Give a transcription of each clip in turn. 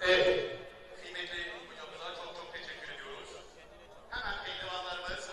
Evet, kıymetli hocamıza çok çok teşekkür ediyoruz. Hemen pehlivanlarımız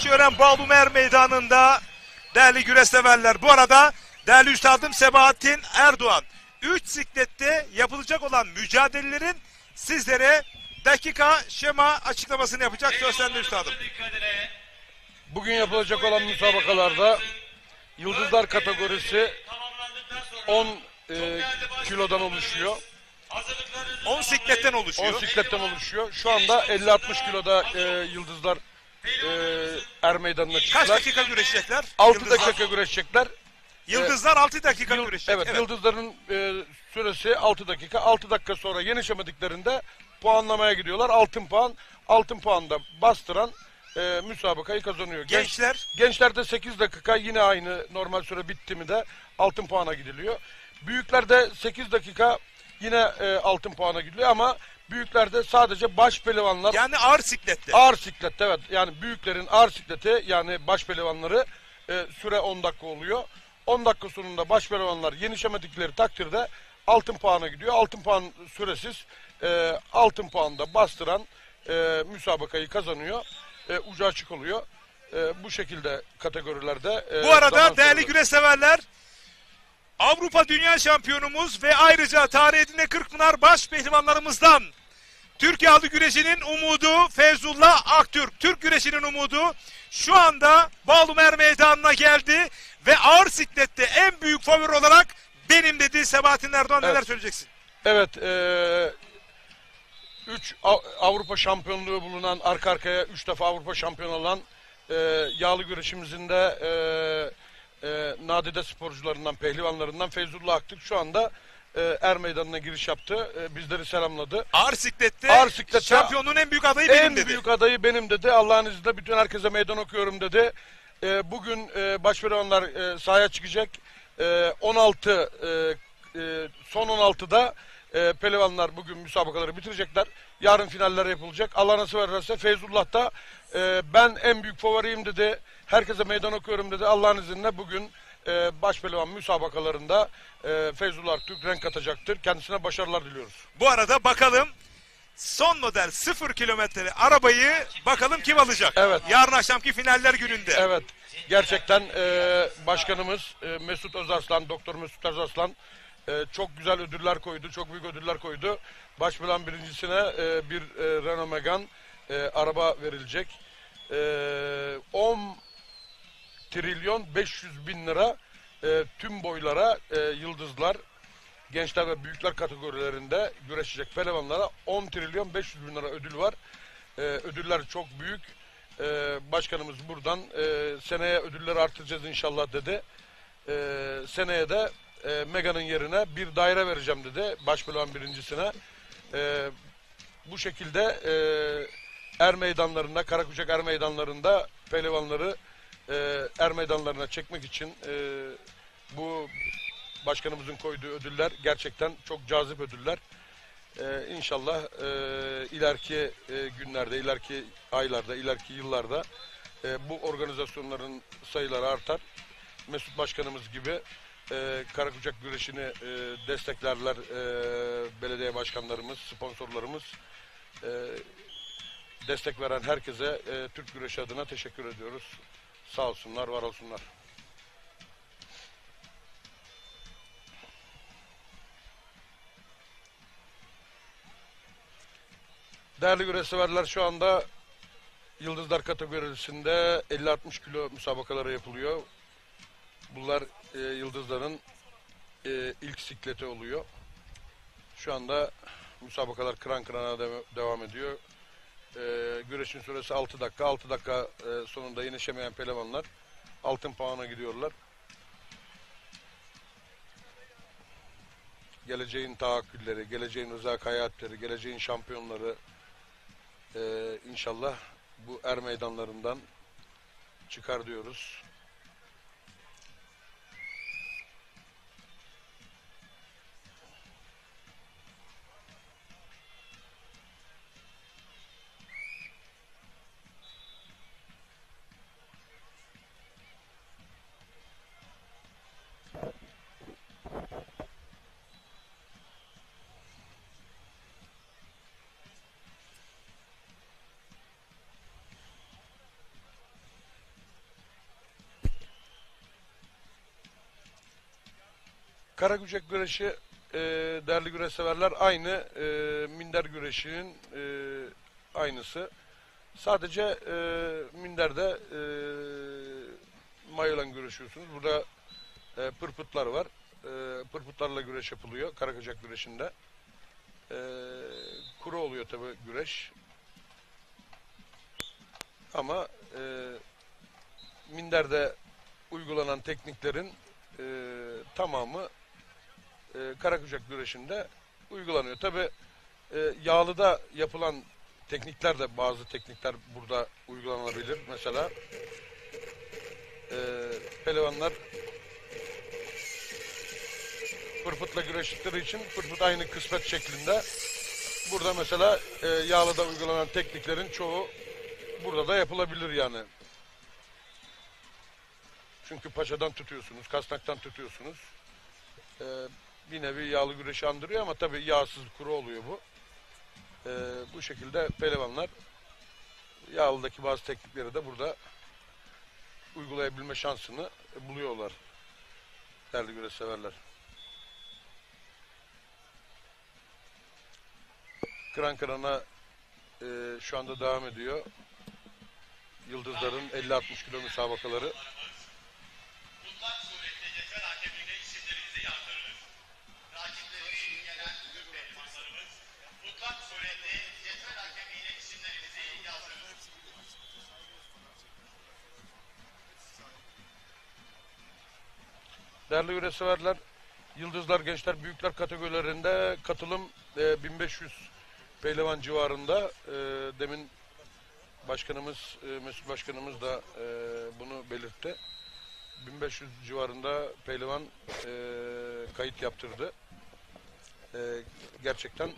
Taşyören Bağlumer Meydanı'nda değerli güreş severler. Bu arada değerli üstadım Sebahattin Erdoğan 3 siklette yapılacak olan mücadelelerin sizlere dakika şema açıklamasını yapacak. Söz sende üstadım. Bugün yapılacak olan müsabakalarda Yıldızlar kategorisi 10 kilodan oluşuyor. 10 sikletten oluşuyor. 10 sikletten oluşuyor. Şu anda 50-60 kiloda Yıldızlar meydanına çıktılar. Kaç dakika güreşecekler? 6 dakika güreşecekler. Yıldızlar 6 dakika güreşecek. Evet, Yıldızların süresi 6 dakika. 6 dakika sonra yenişemediklerinde puanlamaya gidiyorlar. Altın puanda bastıran müsabakayı kazanıyor. Gençlerde 8 dakika yine aynı normal süre bitti mi de altın puana gidiliyor. Büyüklerde 8 dakika yine altın puana gidiliyor ama büyüklerde sadece baş pehlivanlar. Yani ağır siklette. Ağır siklette, evet. Yani büyüklerin ağır sikleti, yani baş pehlivanları süre 10 dakika oluyor. 10 dakika sonunda baş pehlivanlar yenişemedikleri takdirde altın puana gidiyor. Altın puan süresiz altın puanda bastıran müsabakayı kazanıyor. Ucu açık oluyor. Bu şekilde kategorilerde. Bu arada değerli güreş severler, Avrupa Dünya Şampiyonumuz ve ayrıca tarihinde Kırkpınar baş pehlivanlarımızdan Türkiye Halk Güreşi'nin umudu Feyzullah Aktürk. Türk güreşinin umudu şu anda Bağlumer Meydanı'na geldi ve ağır siklette en büyük favori olarak benim dedi Sebahattin Erdoğan. Evet. Neler söyleyeceksin? Evet. 3 Avrupa şampiyonluğu bulunan, arka arkaya 3 defa Avrupa şampiyonu olan yağlı güreşimizin de nadide sporcularından, pehlivanlarından Feyzullah Aktürk şu anda meydanına giriş yaptı. Bizleri selamladı. Ağır siklette şampiyonluğun en büyük adayı benim dedi. En büyük adayı benim dedi. Allah'ın izniyle bütün herkese meydan okuyorum dedi. Bugün başpehlivanlar sahaya çıkacak. 16 son 16'da pehlivanlar bugün müsabakaları bitirecekler. Yarın finaller yapılacak. Allah nasip ederse Feyzullah da ben en büyük favoriyim dedi. Herkese meydan okuyorum dedi. Allah'ın izniyle bugün başpehlivan müsabakalarında Feyzullah Türk renk katacaktır. Kendisine başarılar diliyoruz. Bu arada bakalım son model 0 kilometre arabayı bakalım kim alacak? Evet. Yarın akşamki finaller gününde. Evet. Gerçekten başkanımız Mesut Özarslan, Doktor Mesut Özarslan çok güzel ödüller koydu. Çok büyük ödüller koydu. Başpehlivan birincisine bir Renault Megane araba verilecek. 10 trilyon 500 bin lira tüm boylara yıldızlar, gençler ve büyükler kategorilerinde güreşecek pehlivanlara 10 trilyon 500 bin lira ödül var. Ödüller çok büyük. Başkanımız buradan seneye ödülleri artıracağız inşallah dedi. Seneye de Mega'nın yerine bir daire vereceğim dedi başpehlivan birincisine. Bu şekilde meydanlarında, Karakucak meydanlarında pehlivanları meydanlarına çekmek için bu başkanımızın koyduğu ödüller gerçekten çok cazip ödüller. İnşallah ileriki günlerde, ileriki aylarda, ileriki yıllarda bu organizasyonların sayıları artar. Mesut Başkanımız gibi Karakucak güreşini desteklerler belediye başkanlarımız, sponsorlarımız. Destek veren herkese Türk güreşi adına teşekkür ediyoruz. Sağ olsunlar, var olsunlar. Değerli güreş severler, şu anda Yıldızlar kategorisinde 50-60 kilo müsabakaları yapılıyor. Bunlar Yıldızların ilk sikleti oluyor. Şu anda müsabakalar kıran kırana devam ediyor. Güreşin süresi 6 dakika. 6 dakika sonunda yenişemeyen pehlivanlar altın puana gidiyorlar. Geleceğin tahakkülleri, geleceğin rıza hayatları, geleceğin şampiyonları inşallah bu meydanlarından çıkar diyoruz. Karakucak güreşi değerli güreş severler aynı minder güreşinin aynısı. Sadece minderde mayolan güreşiyorsunuz. Burada pırpıtlar var. Pırpıtlarla güreş yapılıyor Karakucak güreşinde. Kuru oluyor tabi güreş. Ama minderde uygulanan tekniklerin tamamı Karakucak güreşinde uygulanıyor. Tabi yağlıda yapılan teknikler de bazı teknikler burada uygulanabilir. Mesela pehlivanlar pırpıtla güreştikleri için pırpıt aynı kısmet şeklinde. Burada mesela yağlıda uygulanan tekniklerin çoğu burada da yapılabilir yani. Çünkü paçadan tutuyorsunuz, kasnaktan tutuyorsunuz. Bir nevi yağlı güreşi andırıyor ama tabii yağsız kuru oluyor bu. Bu şekilde pehlivanlar yağlıdaki bazı teknikleri de burada uygulayabilme şansını buluyorlar. Değerli güreş severler. Kıran kırana şu anda devam ediyor. Yıldızların 50-60 kilo müsabakaları. Mutlak surette yeter hakemliğine isimlerinizi yazdırınız. Rakiplerini gelen tüm pehlivanlarımız mutlak surette yeter hakemliğine isimlerinizi yazdırınız. Değerli güreş severler, Yıldızlar Gençler Büyükler kategorilerinde katılım 1500 pehlivan civarında. Demin başkanımız, Mesut Başkanımız da bunu belirtti. 1500 civarında pehlivan kayıt yaptırdı. Gerçekten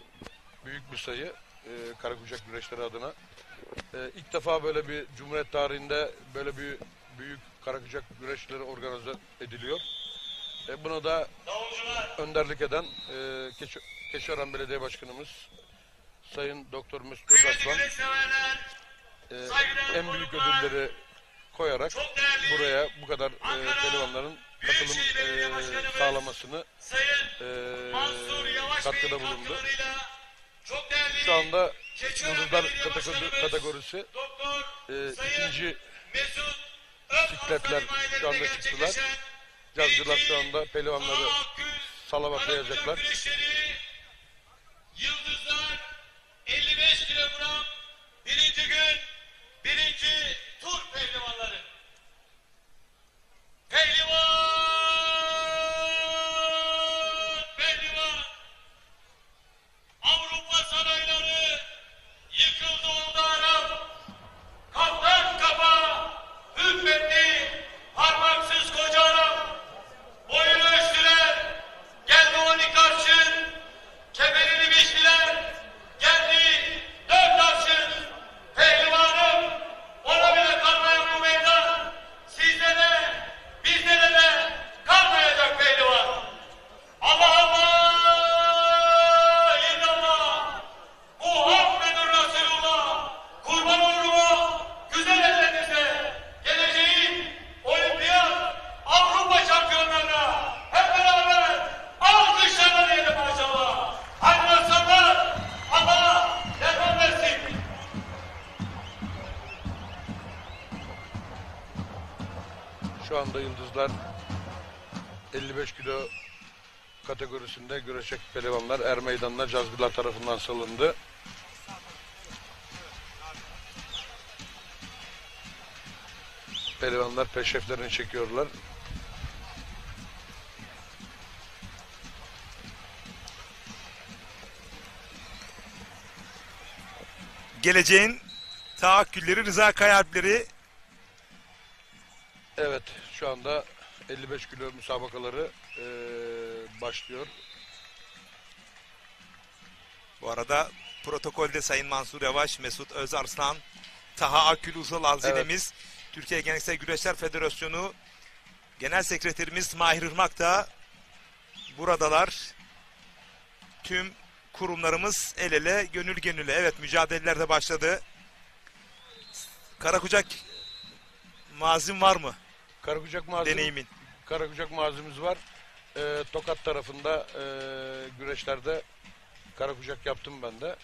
büyük bir sayı Karakucak güreşleri adına. İlk defa böyle bir Cumhuriyet tarihinde böyle bir büyük Karakucak güreşleri organize ediliyor. Buna da önderlik eden Keçiören Belediye Başkanımız Sayın Doktor Mesut Özaslan en büyük ödülleri koyarak buraya bu kadar pehlivanların katılım sağlamasını katkıda bulundu. Şu anda Yıldızlar kategorisi ikinci sikletler şu anda çıktılar. Cazcılar şu anda pehlivanları salavatlayacaklar. Yıldızlar 55 kilogram birinci gün birinci tur pehlivanları. Pehlivan. Avrupa sarayları yıkıldı oldu Arap. Kaptan kafa hükmetti parmaksız koca Arap. Boyunu ölçtüler. Geldi 12 arşın. Kemerini biçtiler. Geldi 4 arşın. Pehlivanım. Ona bile kalmayan bu meydan. Sizde de bizde de kalmayacak pehlivan. Allah Allah. İllallah. Muhammedur Resulullah. Kurban olurum o güzel ellerinize. Geleceğin olimpiyat Avrupa şampiyonlarına hep beraber alkışlarla diyelim maşallah. Hadi aslanlar, Allah devam versin. Şu anda Yıldızlar 55 kilo kategorisinde güreşecek pehlivanlar er meydanına Cazgırlar tarafından salındı. Pehlivanlar peşreflerini çekiyorlar. Geleceğin tahakkülleri, Rıza Kayalpleri. Evet, şu anda 55 kilo müsabakaları başlıyor. Bu arada protokolde Sayın Mansur Yavaş, Mesut Özarslan, Taha Akgül Uzal Alzenemiz, Türkiye Geleneksel Güreşler Federasyonu Genel Sekreterimiz Mahir Irmak da buradalar. Tüm kurumlarımız el ele, gönül gönüle. Evet, mücadeleler de başladı. Karakucak mazim var mı? Karakucak malzeme, Deneyimin. Karakucak malzememiz var. Tokat tarafında güreşlerde karakucak yaptım ben de.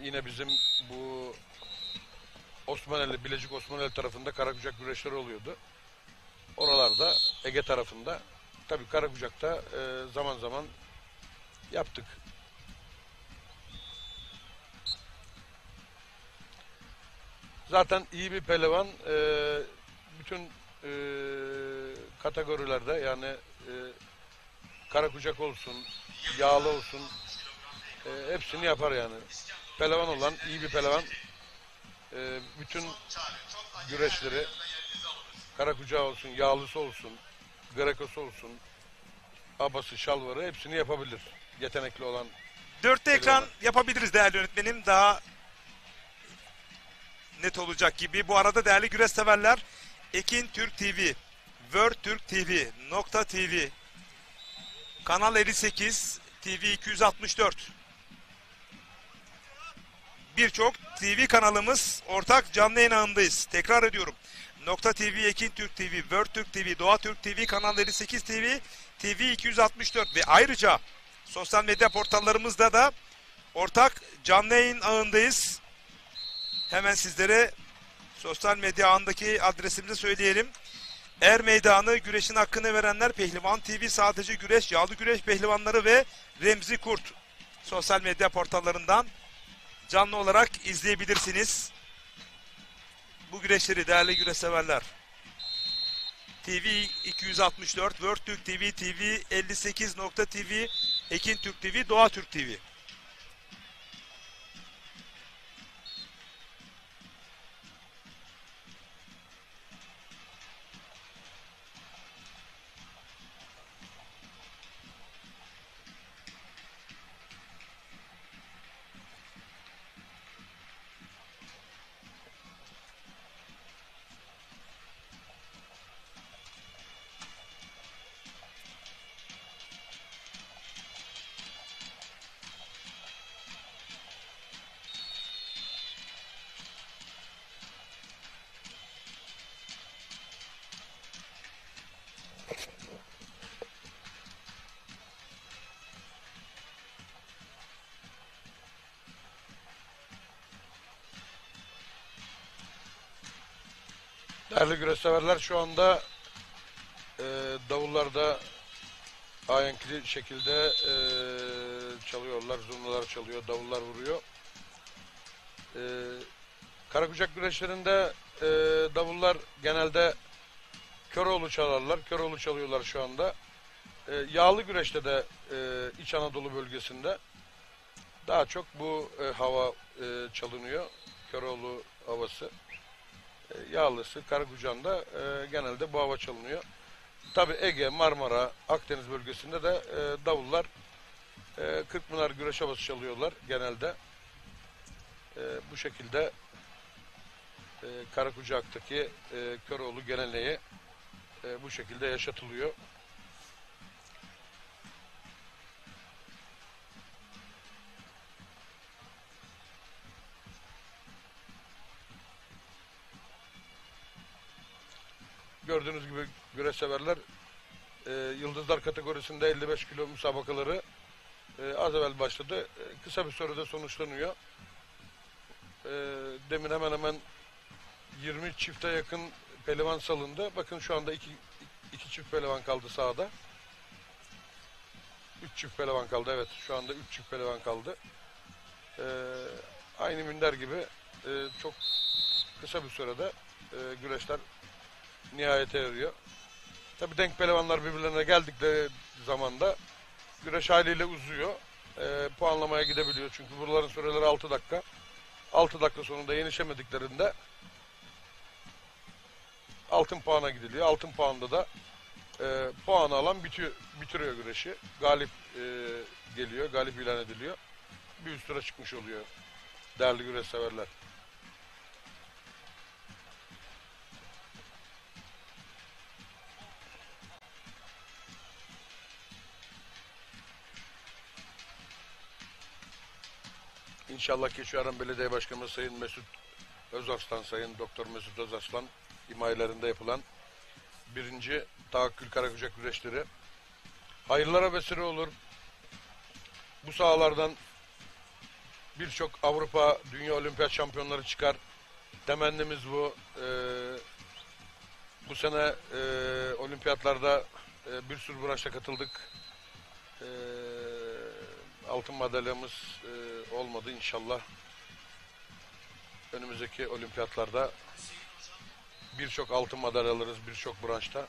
Yine bizim bu Osmaneli, Bilecik Osmaneli tarafında karakucak güreşleri oluyordu. Oralarda Ege tarafında tabii karakucakta zaman zaman yaptık. Zaten iyi bir pehlivan bütün kategorilerde yani karakucak olsun, yağlı olsun hepsini yapar yani. Pehlivan olan iyi bir pehlivan bütün güreşleri karakucağı olsun, yağlısı olsun, grekosu olsun, abası, şalvarı hepsini yapabilir. Yetenekli olan. 4'te ekran yapabiliriz değerli yönetmenim. Daha net olacak gibi. Bu arada değerli güreş severler, Ekin Türk TV, World Türk TV, Nokta TV, Kanal 58, TV 264. Birçok TV kanalımız ortak canlı yayın ağındayız. Tekrar ediyorum. Nokta TV, Ekin Türk TV, World Türk TV, Doğa Türk TV, Kanal 58 TV, TV 264 ve ayrıca sosyal medya portallarımızda da ortak canlı yayın ağındayız. Hemen sizlere sosyal medya ağındaki adresimizi söyleyelim. Er Meydanı, güreşin hakkını verenler, Pehlivan TV, sadece güreş, yağlı güreş pehlivanları ve Remzi Kurt sosyal medya portallarından canlı olarak izleyebilirsiniz. Bu güreşleri değerli güreş severler. TV 264, World Türk TV, TV 58 Nokta TV, Ekin Türk TV, Doğa Türk TV. Değerli güreş severler, şu anda davullarda ahenkli şekilde çalıyorlar, zurnalar çalıyor, davullar vuruyor. Karakucak güreşlerinde davullar genelde Köroğlu çalarlar, Köroğlu çalıyorlar şu anda. Yağlı güreşte de İç Anadolu bölgesinde daha çok bu hava çalınıyor, Köroğlu havası. Yağlısı, Karakucak'ta genelde bu hava çalınıyor. Tabi Ege, Marmara, Akdeniz bölgesinde de davullar Kırkpınar güreş havası çalıyorlar genelde. Bu şekilde Karakucak'taki Köroğlu geleneği bu şekilde yaşatılıyor. Gördüğünüz gibi güreş severler yıldızlar kategorisinde 55 kilo müsabakaları az evvel başladı. Kısa bir sürede sonuçlanıyor. Demin hemen hemen 20 çifte yakın pehlivan salındı. Bakın şu anda iki çift pehlivan kaldı sahada. 3 çift pehlivan kaldı. Evet, şu anda 3 çift pehlivan kaldı. Aynı minder gibi çok kısa bir sürede güreşler nihayete eriyor. Tabi denk pehlivanlar birbirlerine geldikleri zamanda güreş haliyle uzuyor. Puanlamaya gidebiliyor. Çünkü buraların süreleri 6 dakika. 6 dakika sonunda yenişemediklerinde altın puana gidiliyor. Altın puanda da puanı alan bitiriyor güreşi. Galip geliyor. Galip ilan ediliyor. Bir üst tura çıkmış oluyor değerli güreş severler. İnşallah Keçiören Belediye Başkanı Sayın Mesut Özarslan, Sayın Doktor Mesut Özarslan himayelerinde yapılan 1. Tahakkül Karakucak güreşleri hayırlara vesile olur. Bu sahalardan birçok Avrupa, Dünya Olimpiyat şampiyonları çıkar. Temennimiz bu. Bu sene olimpiyatlarda bir sürü branşa katıldık. Altın madalyamız olmadı inşallah. Önümüzdeki olimpiyatlarda birçok altın madalya alırız birçok branşta.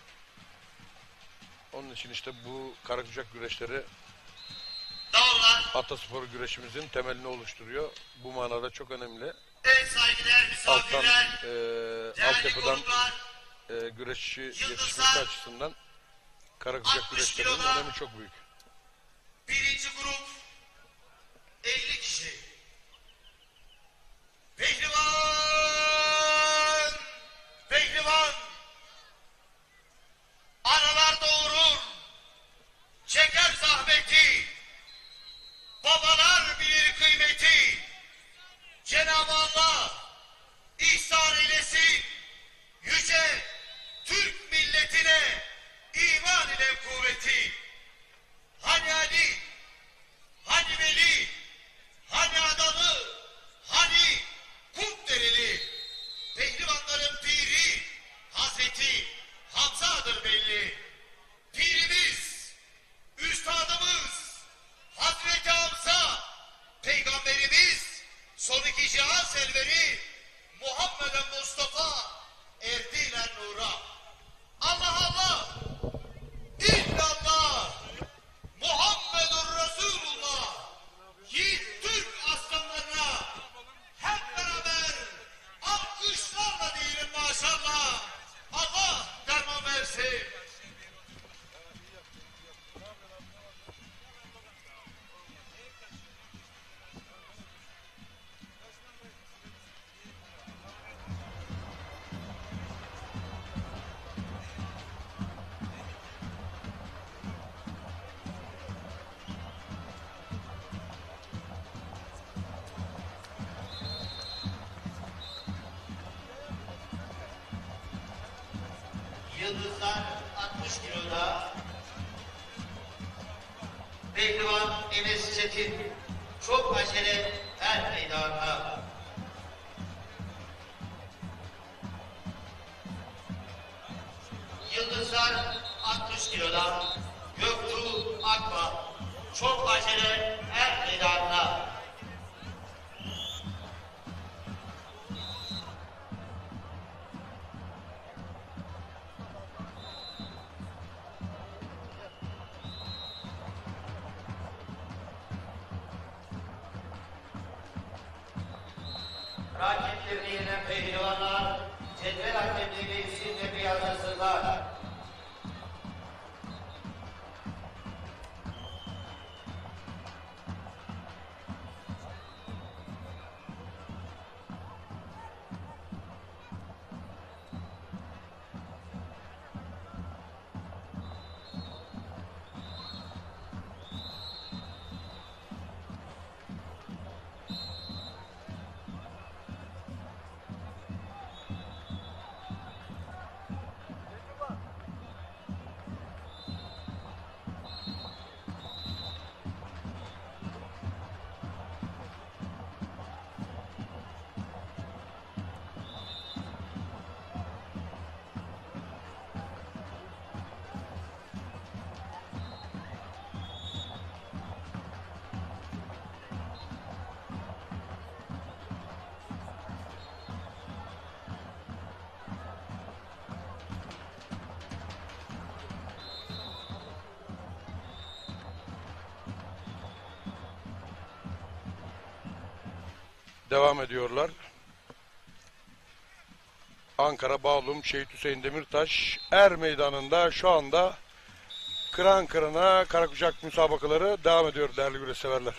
Onun için işte bu karakücek güreşleri ataspor güreşimizin temelini oluşturuyor. Bu manada çok önemli. Evet saygıdeğer Alttan, misafirler, altyapıdan güreşçi yetişmesi açısından karakücek 60 güreşlerinin kiloda önemi çok büyük. birinci grup 50 kişi. Pehlivan! Pehlivan! Analar doğurur, çeker zahmeti, babalar bilir kıymeti. Cenab-ı Allah ihsan eylesin, yüce Türk milletine iman ile kuvveti. Hani Ali, hani Veli, hani Adalı, hani Kutdereli, pehlivanların piri Hazreti Hamza'dır belli. Pirimiz, üstadımız Hazreti Hamza, peygamberimiz, son iki cihan selveri Muhammed Mustafa erdiler nura. Allah Allah, illallah, Muhammedur Resulullah. Yiğit Türk aslanlarına hep beraber alkışlarla diyelim maşallah. Allah derman versin. Yıldızlar 60 kiloda. Pehlivan Enes Çetin çok acele her meydanda. Yıldızlar 60 kiloda. Göktuğ Akba çok acele her meydanda. Rakiplerini yenen pehlivanlar cetvel hakemliğini isimle bir yazısınlar. Devam ediyorlar. Ankara Bağlum Şehit Hüseyin Demirtaş Er Meydanı'nda şu anda kıran kırana karakücek müsabakaları devam ediyor değerli güreş severler.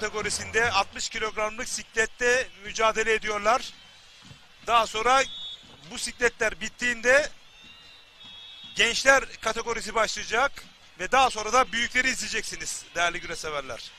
kategorisinde 60 kilogramlık siklette mücadele ediyorlar. Daha sonra bu sikletler bittiğinde gençler kategorisi başlayacak ve daha sonra da büyükleri izleyeceksiniz değerli güreş severler.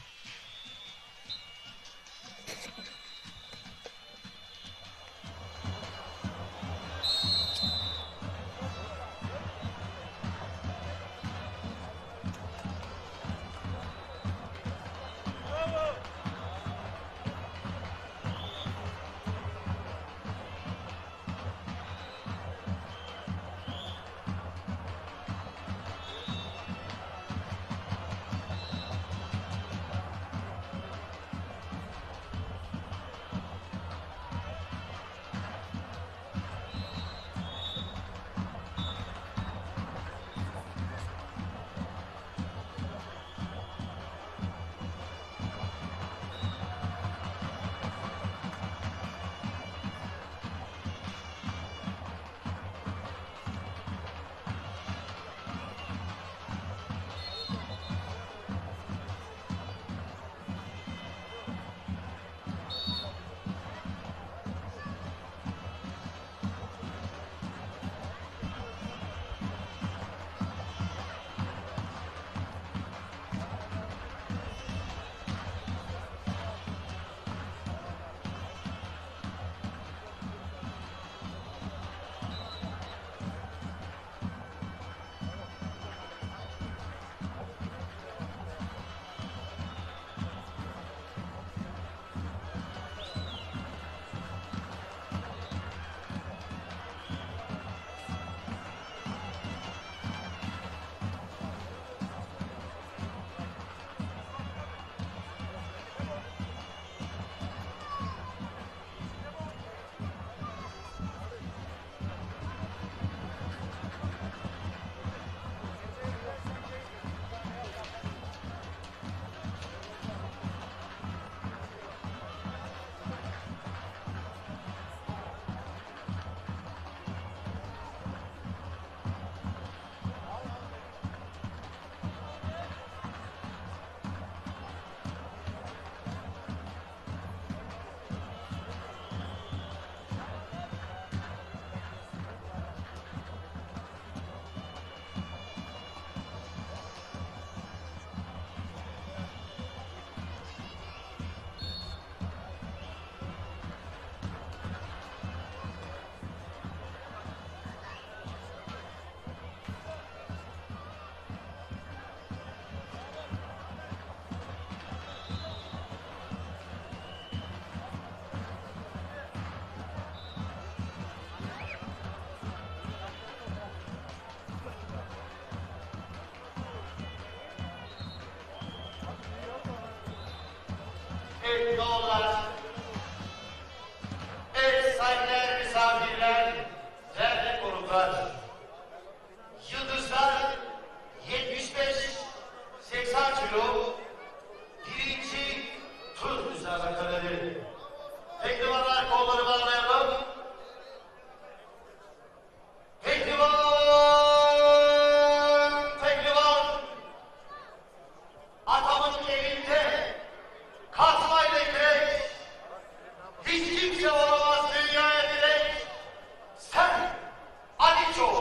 Evet doğrular. Evet saygıdeğer misafirler, değerli konuklar. Yıldızlar 75-80 kilo birinci tur müsabakaları. Pehlivanlar kolları bağlayalım. Pehlivan, atamın elinde katmayla direk, hiç kimse olamaz dünyaya direk. Sen Aliço.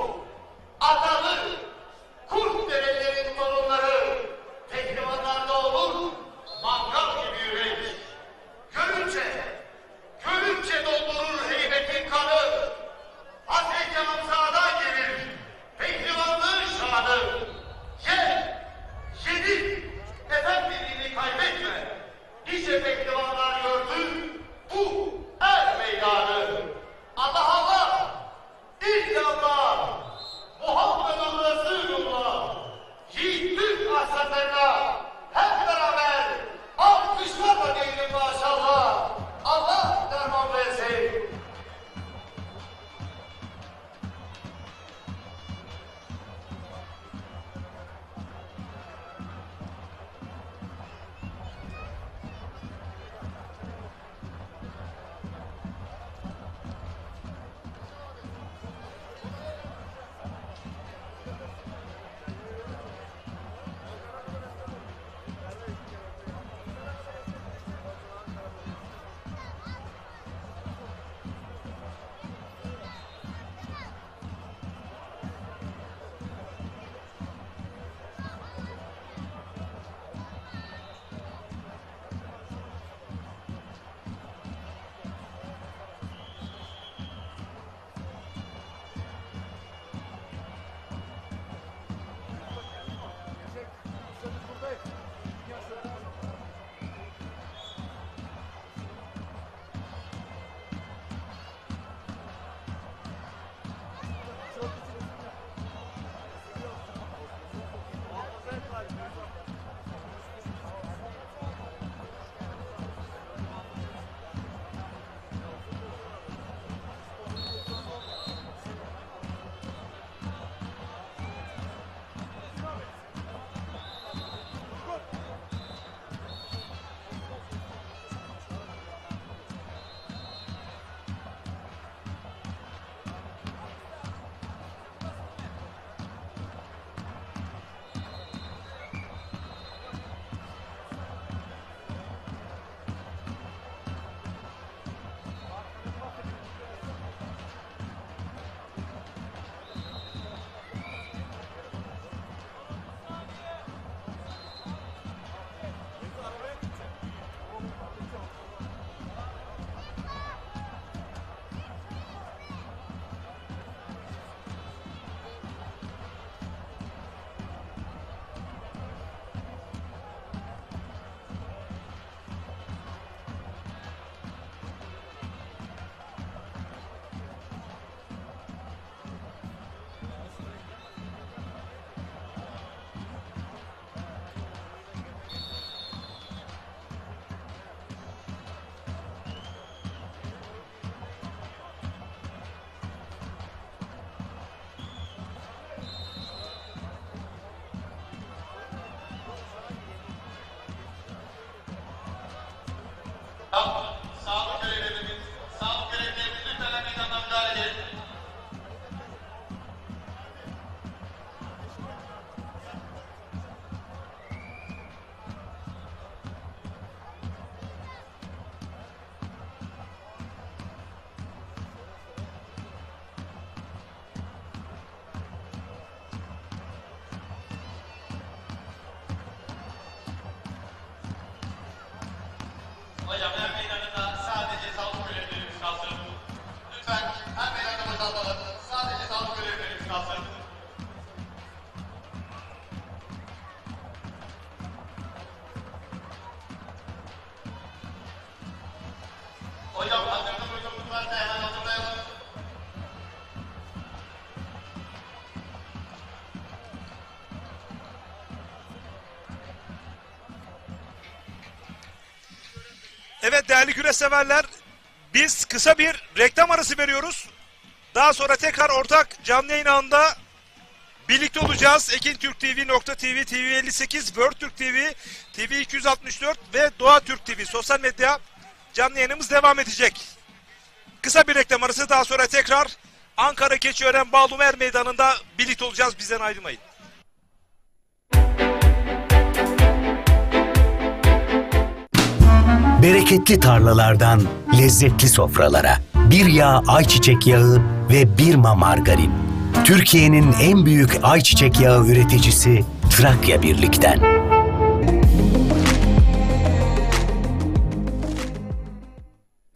Hocam her meydanında sadece sağlık görevlilerimiz kalsın. Lütfen her meydanda boşaltalım. Sadece sağlık görevlilerimiz kalsın. Hocam hazırda uygunluk varsa hemen hazırlayalım. Evet değerli güreş severler, biz kısa bir reklam arası veriyoruz. Daha sonra tekrar ortak canlı yayın ağında birlikte olacağız. ekintürktv.tv, TV58, World Türk TV, TV264 ve Doğa Türk TV sosyal medya canlı yayınımız devam edecek. Kısa bir reklam arası, daha sonra tekrar Ankara Keçiören Bağlumer Meydanı'nda birlikte olacağız. Bizden ayrılmayın. Bereketli tarlalardan lezzetli sofralara, bir yağ ayçiçek yağı ve Birma margarin. Türkiye'nin en büyük ayçiçek yağı üreticisi Trakya Birlik'ten.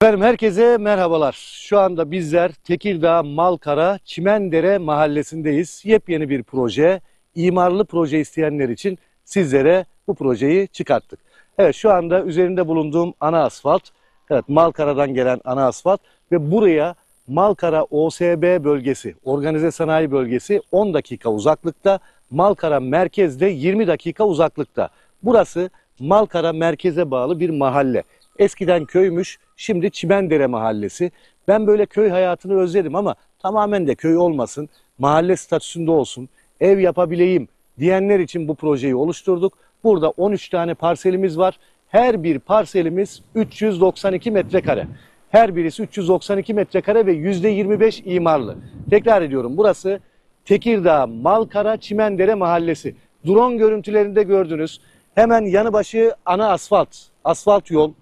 Efendim herkese merhabalar. Şu anda bizler Tekirdağ Malkara Çimendere mahallesindeyiz. Yepyeni bir proje, imarlı proje isteyenler için sizlere bu projeyi çıkarttık. Evet, şu anda üzerinde bulunduğum ana asfalt, evet, Malkara'dan gelen ana asfalt ve buraya Malkara OSB bölgesi, organize sanayi bölgesi 10 dakika uzaklıkta, Malkara merkezde 20 dakika uzaklıkta. Burası Malkara merkeze bağlı bir mahalle. Eskiden köymüş, şimdi Çimendere mahallesi. Ben böyle köy hayatını özledim ama tamamen de köy olmasın, mahalle statüsünde olsun, ev yapabileyim diyenler için bu projeyi oluşturduk. Burada 13 tane parselimiz var. Her bir parselimiz 392 metrekare. Her birisi 392 metrekare ve %25 imarlı. Tekrar ediyorum, burası Tekirdağ Malkara Çimendere mahallesi. Drone görüntülerinde gördünüz. Hemen yanı başı ana asfalt, asfalt yol.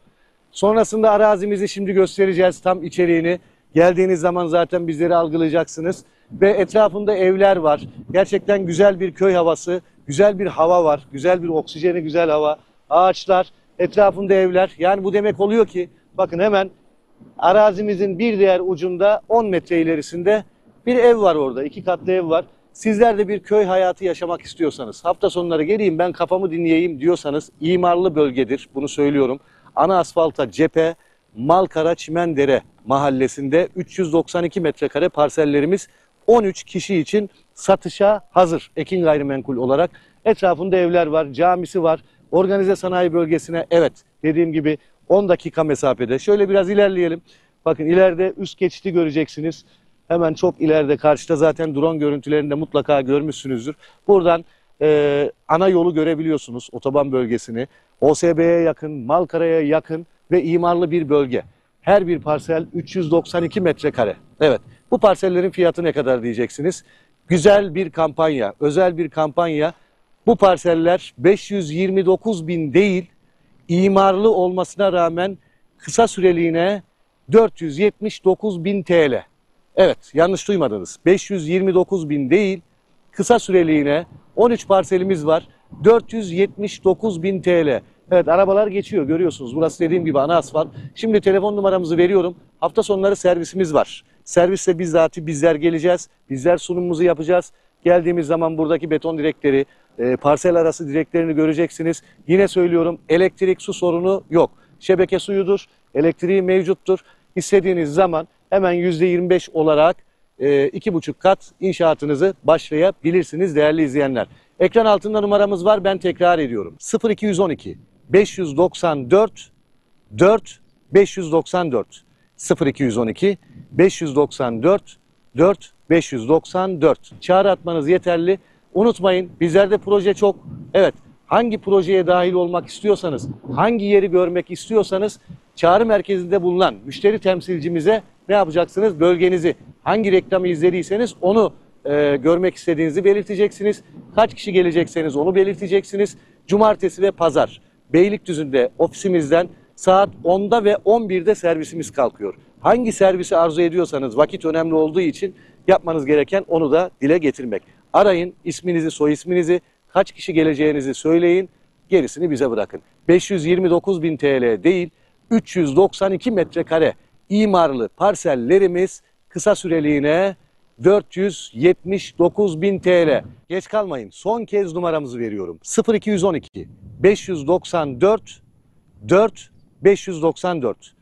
Sonrasında arazimizi şimdi göstereceğiz, tam içeriğini. Geldiğiniz zaman zaten bizleri algılayacaksınız. Ve etrafında evler var. Gerçekten güzel bir köy havası, güzel bir hava var. Güzel bir oksijeni, güzel hava. Ağaçlar, etrafında evler. Yani bu demek oluyor ki bakın hemen arazimizin bir diğer ucunda 10 metre ilerisinde bir ev var orada. 2 katlı ev var. Sizler de bir köy hayatı yaşamak istiyorsanız, hafta sonları geleyim ben kafamı dinleyeyim diyorsanız imarlı bölgedir. Bunu söylüyorum. Ana asfalta cephe, Malkara Çimendere mahallesinde 392 metrekare parsellerimiz 13 kişi için satışa hazır. Ekin gayrimenkul olarak etrafında evler var, camisi var. Organize sanayi bölgesine, evet, dediğim gibi 10 dakika mesafede. Şöyle biraz ilerleyelim. Bakın ileride üst geçidi göreceksiniz. Hemen çok ileride karşıda, zaten drone görüntülerinde mutlaka görmüşsünüzdür. Buradan ana yolu görebiliyorsunuz, otoban bölgesini. OSB'ye yakın, Malkara'ya yakın ve imarlı bir bölge. Her bir parsel 392 metrekare. Evet, bu parsellerin fiyatı ne kadar diyeceksiniz? Güzel bir kampanya, özel bir kampanya. Bu parseller 529 bin değil, imarlı olmasına rağmen kısa süreliğine 479 bin TL. Evet, yanlış duymadınız. 529 bin değil, kısa süreliğine 13 parselimiz var. 479 bin TL. Evet, arabalar geçiyor, görüyorsunuz. Burası dediğim gibi ana asfalt. Şimdi telefon numaramızı veriyorum. Hafta sonları servisimiz var. Serviste bizzati bizler geleceğiz. Bizler sunumumuzu yapacağız. Geldiğimiz zaman buradaki beton direkleri, parsel arası direklerini göreceksiniz. Yine söylüyorum, elektrik su sorunu yok. Şebeke suyudur, elektriği mevcuttur. İstediğiniz zaman hemen %25 olarak 2,5 kat inşaatınızı başlayabilirsiniz değerli izleyenler. Ekran altında numaramız var, ben tekrar ediyorum. 0212 594 4 594 0212 594 4 594. Çağrı atmanız yeterli. Unutmayın, bizlerde proje çok. Evet, hangi projeye dahil olmak istiyorsanız, hangi yeri görmek istiyorsanız çağrı merkezinde bulunan müşteri temsilcimize ne yapacaksınız? Bölgenizi, hangi reklamı izlediyseniz onu görmek istediğinizi belirteceksiniz. Kaç kişi gelecekseniz onu belirteceksiniz. Cumartesi ve pazar Beylikdüzü'nde ofisimizden saat 10'da ve 11'de servisimiz kalkıyor. Hangi servisi arzu ediyorsanız, vakit önemli olduğu için yapmanız gereken onu da dile getirmek. Arayın, isminizi, soy isminizi, kaç kişi geleceğinizi söyleyin, gerisini bize bırakın. 529 bin TL değil, 392 metrekare imarlı parsellerimiz kısa süreliğine 479.000 TL. Geç kalmayın. Son kez numaramızı veriyorum. 0212 594 4 594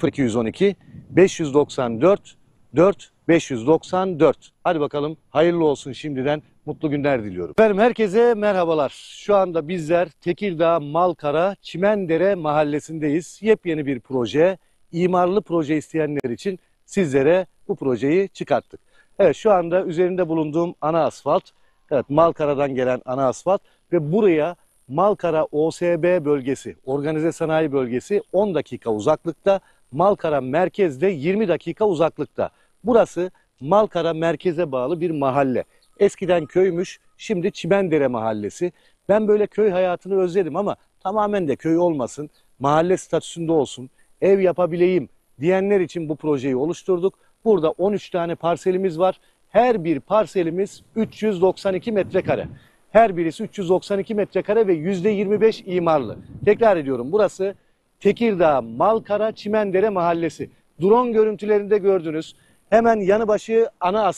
0212 594 4 594. Hadi bakalım, hayırlı olsun şimdiden, mutlu günler diliyorum. Efendim herkese merhabalar. Şu anda bizler Tekirdağ Malkara Çimendere mahallesindeyiz. Yepyeni bir proje, imarlı proje isteyenler için sizlere bu projeyi çıkarttık. Evet, şu anda üzerinde bulunduğum ana asfalt, evet, Malkara'dan gelen ana asfalt ve buraya Malkara OSB bölgesi, organize sanayi bölgesi 10 dakika uzaklıkta, Malkara merkezde 20 dakika uzaklıkta. Burası Malkara merkeze bağlı bir mahalle. Eskiden köymüş, şimdi Çimendere mahallesi. Ben böyle köy hayatını özledim ama tamamen de köy olmasın, mahalle statüsünde olsun, ev yapabileyim diyenler için bu projeyi oluşturduk. Burada 13 tane parselimiz var. Her bir parselimiz 392 metrekare. Her birisi 392 metrekare ve %25 imarlı. Tekrar ediyorum, burası Tekirdağ Malkara Çimendere mahallesi. Drone görüntülerinde gördünüz. Hemen yanı başı ana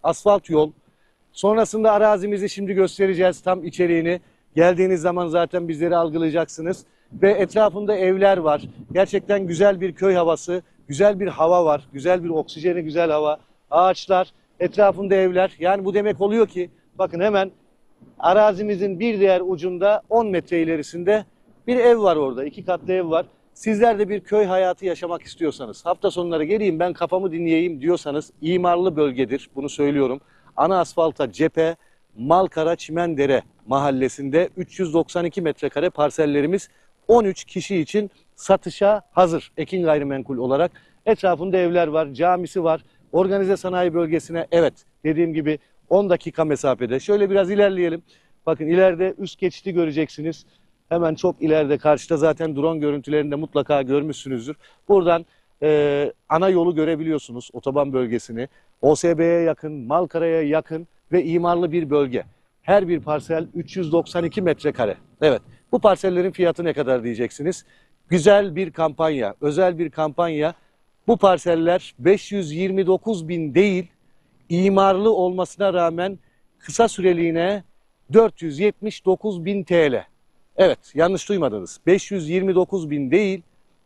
asfalt yol. Sonrasında arazimizi şimdi göstereceğiz, tam içeriğini. Geldiğiniz zaman zaten bizleri algılayacaksınız. Ve etrafında evler var. Gerçekten güzel bir köy havası, güzel bir hava var. Güzel bir oksijeni, güzel hava. Ağaçlar, etrafında evler. Yani bu demek oluyor ki, bakın hemen arazimizin bir diğer ucunda 10 metre ilerisinde bir ev var orada. 2 katlı ev var. Sizler de bir köy hayatı yaşamak istiyorsanız, hafta sonları geleyim ben kafamı dinleyeyim diyorsanız, imarlı bölgedir, bunu söylüyorum. Ana asfalta cephe, Malkara Çimendere mahallesinde 392 metrekare parsellerimiz 13 kişi için satışa hazır. Ekin gayrimenkul olarak etrafında evler var, camisi var. Organize sanayi bölgesine, evet, dediğim gibi 10 dakika mesafede. Şöyle biraz ilerleyelim. Bakın ileride üst geçidi göreceksiniz. Hemen çok ileride, karşıda, zaten drone görüntülerinde mutlaka görmüşsünüzdür. Buradan ana yolu görebiliyorsunuz, otoban bölgesini. OSB'ye yakın, Malkara'ya yakın ve imarlı bir bölge. Her bir parsel 392 metrekare. Evet, bu parsellerin fiyatı ne kadar diyeceksiniz? Güzel bir kampanya, özel bir kampanya. Bu parseller 529.000 değil, imarlı olmasına rağmen kısa süreliğine 479.000 TL. Evet, yanlış duymadınız. 529.000 değil,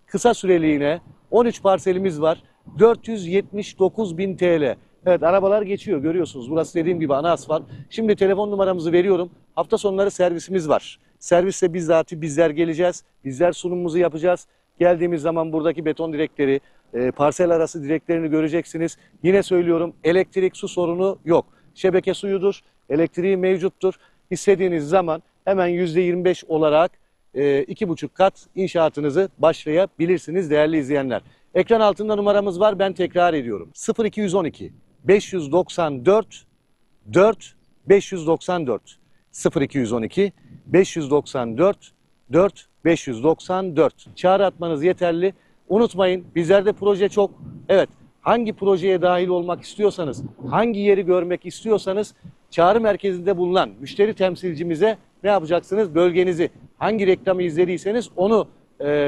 kısa süreliğine 13 parselimiz var. 479.000 TL. Evet, arabalar geçiyor, görüyorsunuz. Burası dediğim gibi ana asfalt. Şimdi telefon numaramızı veriyorum. Hafta sonları servisimiz var. Serviste bizzat bizler geleceğiz. Bizler sunumumuzu yapacağız. Geldiğimiz zaman buradaki beton direkleri, parsel arası direklerini göreceksiniz. Yine söylüyorum, elektrik, su sorunu yok. Şebeke suyudur, elektriği mevcuttur. İstediğiniz zaman hemen %25 olarak 2,5 kat inşaatınızı başlayabilirsiniz değerli izleyenler. Ekran altında numaramız var, ben tekrar ediyorum. 0212 594 4 594 0212 594 4 594. Çağrı atmanız yeterli. Unutmayın, bizlerde proje çok. Evet, hangi projeye dahil olmak istiyorsanız, hangi yeri görmek istiyorsanız çağrı merkezinde bulunan müşteri temsilcimize ne yapacaksınız? Bölgenizi, hangi reklamı izlediyseniz onu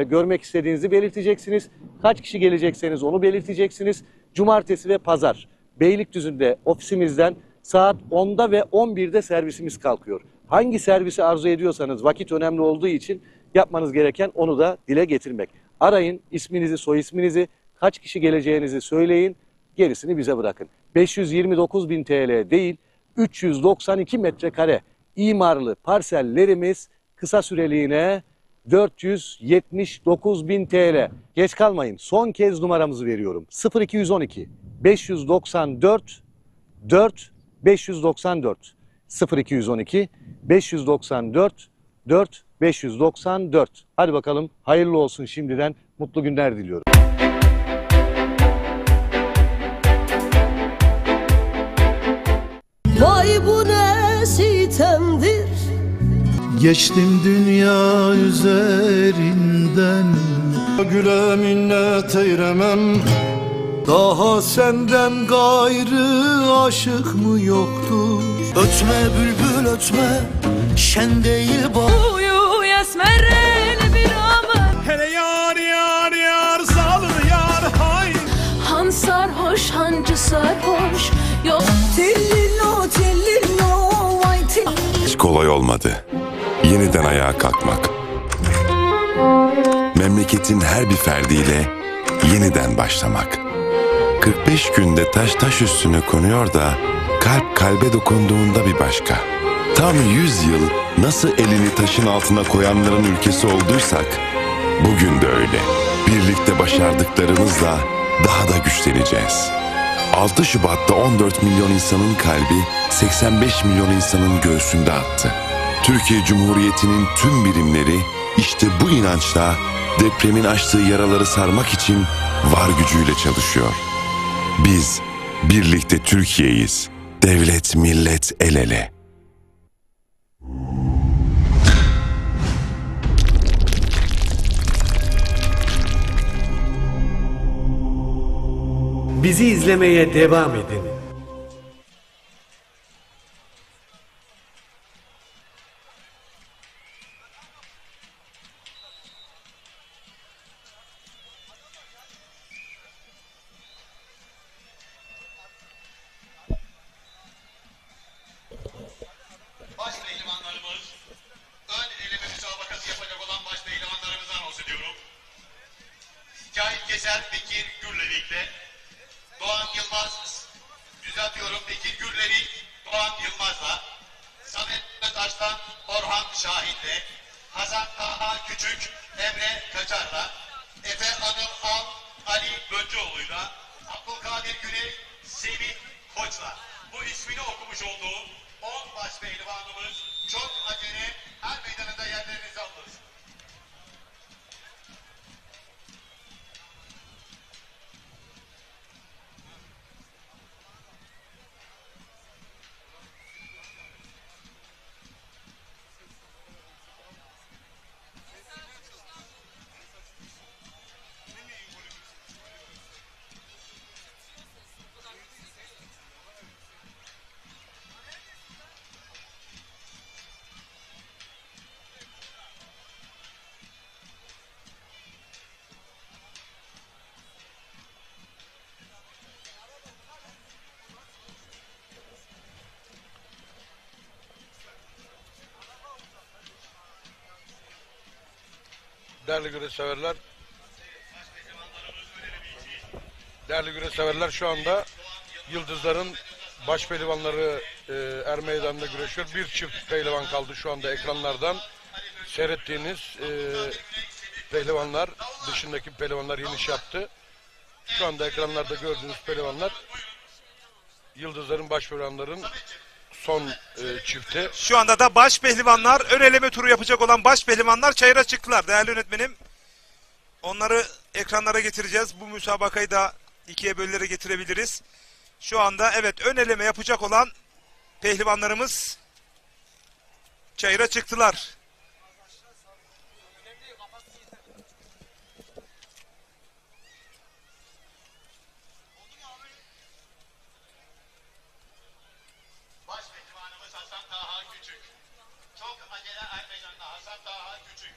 görmek istediğinizi belirteceksiniz. Kaç kişi gelecekseniz onu belirteceksiniz. Cumartesi ve pazar Beylikdüzü'nde ofisimizden saat 10'da ve 11'de servisimiz kalkıyor. Hangi servisi arzu ediyorsanız, vakit önemli olduğu için yapmanız gereken onu da dile getirmek. Arayın, isminizi, soy isminizi, kaç kişi geleceğinizi söyleyin, gerisini bize bırakın. 529.000 TL değil, 392 metrekare imarlı parsellerimiz kısa süreliğine 479.000 TL. Geç kalmayın, son kez numaramızı veriyorum. 0212 594 4 594 0212 594 4 594. Hadi bakalım, hayırlı olsun şimdiden, mutlu günler diliyorum. Vay bu ne sitemdir. Geçtim dünya üzerinden, güle minnet eyremem. Daha senden gayrı aşık mı yoktur? Ötme bülbül ötme, şen değil bak. Uyu esmer el bir aman. Hele yar yar sarhoş. Yok tellino tellino vay tellino. Hiç kolay olmadı. Yeniden ayağa kalkmak. Memleketin her bir ferdiyle yeniden başlamak. 45 günde taş üstüne konuyor da kalp kalbe dokunduğunda bir başka. Tam 100 yıl nasıl elini taşın altına koyanların ülkesi olduysak bugün de öyle. Birlikte başardıklarımızla daha da güçleneceğiz. 6 Şubat'ta 14 milyon insanın kalbi 85 milyon insanın göğsünde attı. Türkiye Cumhuriyeti'nin tüm birimleri işte bu inançla depremin açtığı yaraları sarmak için var gücüyle çalışıyor. Biz birlikte Türkiye'yiz. Devlet, millet el ele. Bizi izlemeye devam edin. Baş pehlivanlarımız, ön eleme müsabakası yapacak olan baş pehlivanlarımızdan bahsediyorum. Hikâin Keser Bekir Gürlevik'le Doğan Yılmaz, düzeltiyorum Bekir Gürlevik, Doğan Yılmaz'la, Samet Taş'tan Orhan Şahin'le, Hasan Taha Küçük, Emre Kaçar'la, Efe Anıl Al, Ali Böncüoğlu'yla, Abdülkadir Güney, Semih Koç'la. Bu ismini okumuş olduğu 10 baş pehlivanımız çok acele her meydanında yerlerinizi alırız. Değerli güreşseverler şu anda Yıldızların baş pehlivanları er meydanında güreşiyor. Bir çift pehlivan kaldı şu anda ekranlardan. Seyrettiğiniz pehlivanlar, dışındaki pehlivanlar iniş yaptı. Şu anda ekranlarda gördüğünüz pehlivanlar Yıldızların baş pehlivanların son çifti. Şu anda da baş pehlivanlar, ön eleme turu yapacak olan baş pehlivanlar çayıra çıktılar değerli yönetmenim. Onları ekranlara getireceğiz. Bu müsabakayı da ikiye bölülere getirebiliriz. Şu anda evet ön eleme yapacak olan pehlivanlarımız çayıra çıktılar. Baş pehlivanımız Hasan Taha Küçük. Çok acele er meydanında Hasan Taha Küçük.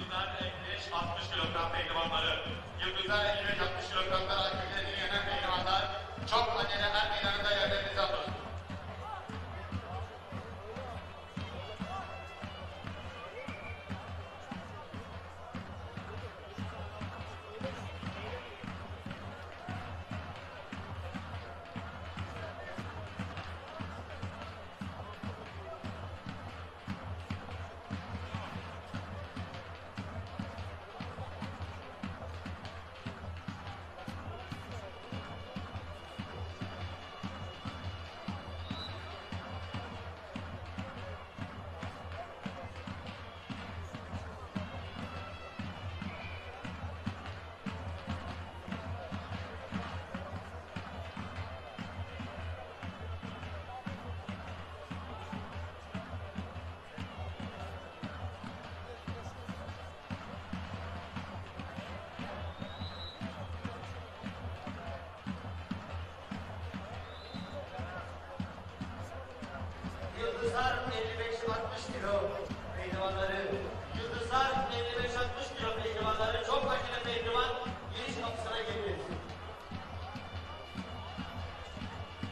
Yıldızlar 55-60 kilogram pehlivanları. Yıldızlar 55-60 kilogramda rakiplerini yenen pehlivanlar çok acele her meydanında yerlerinizi alın. Yıldızlar 55-60 kilo pehlivanları. Yıldızlar 55-60 kilo pehlivanları. Çok acele pehlivan giriş kapısına geliyor.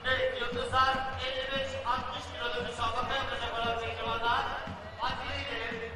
Evet, Yıldızlar 55-60 kiloda müsabaka yapacak olan pehlivanlar. Acele edelim.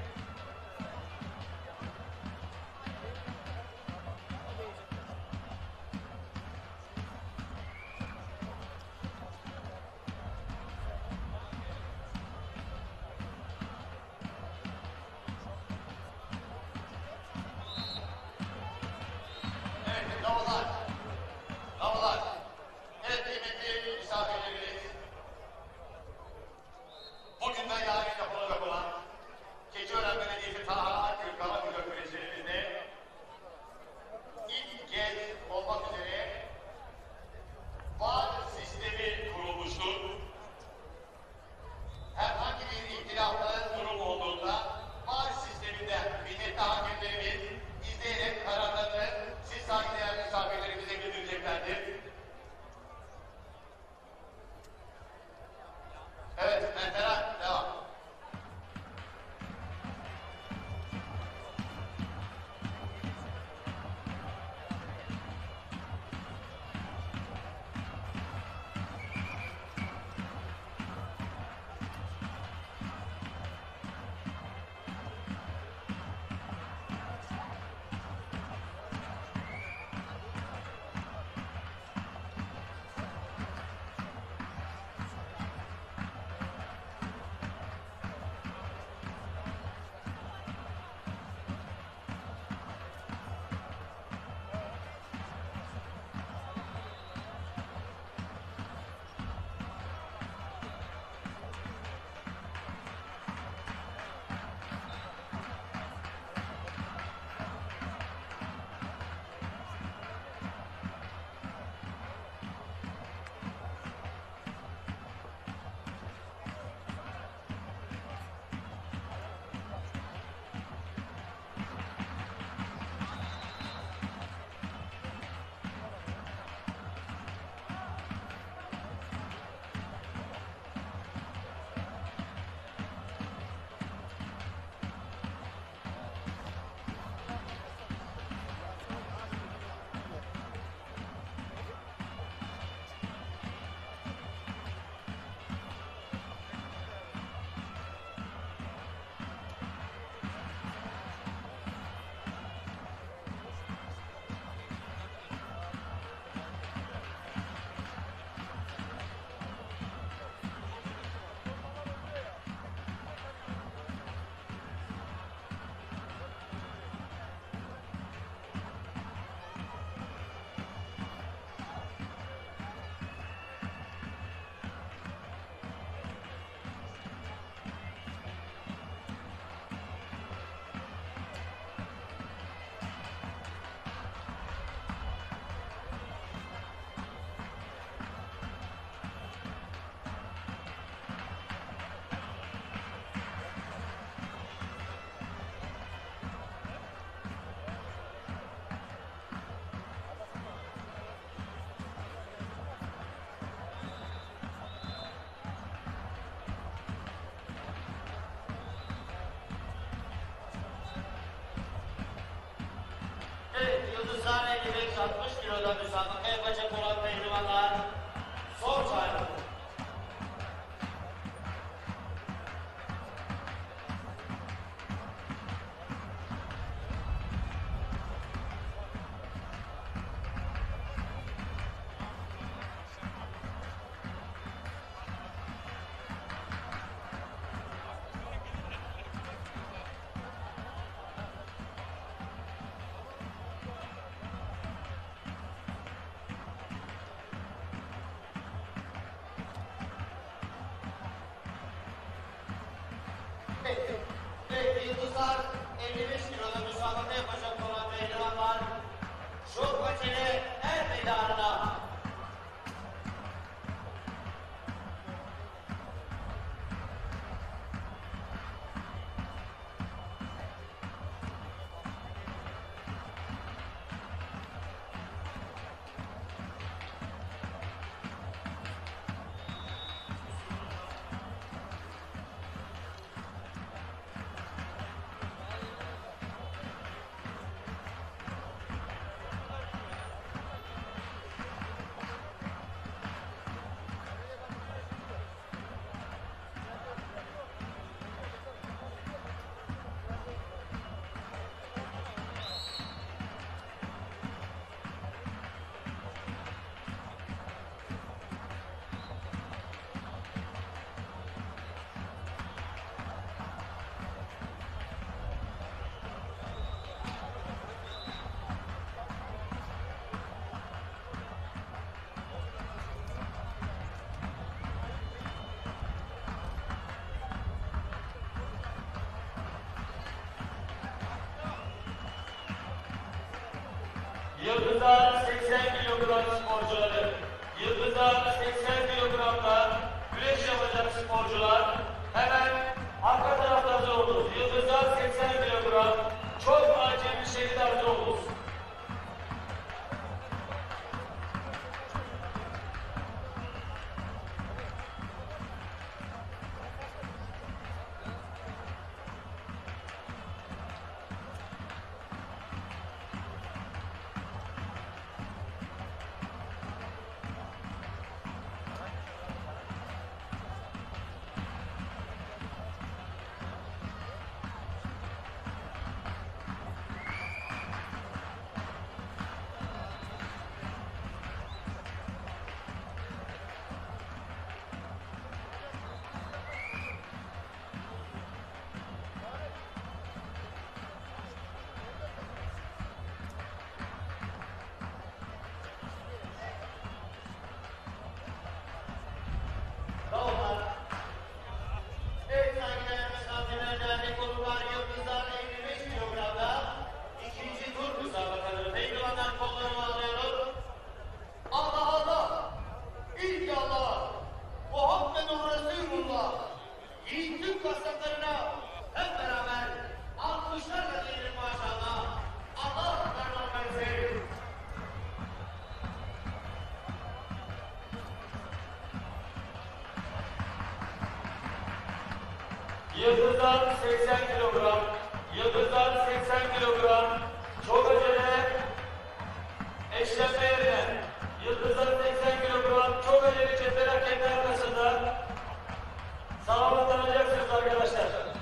Yıldızlar 55-60 kiloda müsabaka yapacak olan pehlivanlar son çağrı. Ve Yıldızlar 55 kiloda müsabaka yapacak olan pehlivanlar çok acele er meydanına. Yıldızlar 80 kilogram sporcuları, Yıldızlar 80 kilogramda güreş yapacak sporcular hemen arka tarafta hazır olunuz. Yıldızlar 80 kilogram, çok acil bir şekilde hazır olunuz. Yıldızlar 80 kilogram, Yıldızlar 80 kilogram, çok acele eşlenme yerine, Yıldızlar 80 kilogram, çok acele cephe raketin arkasında sağlanacaksınız arkadaşlar.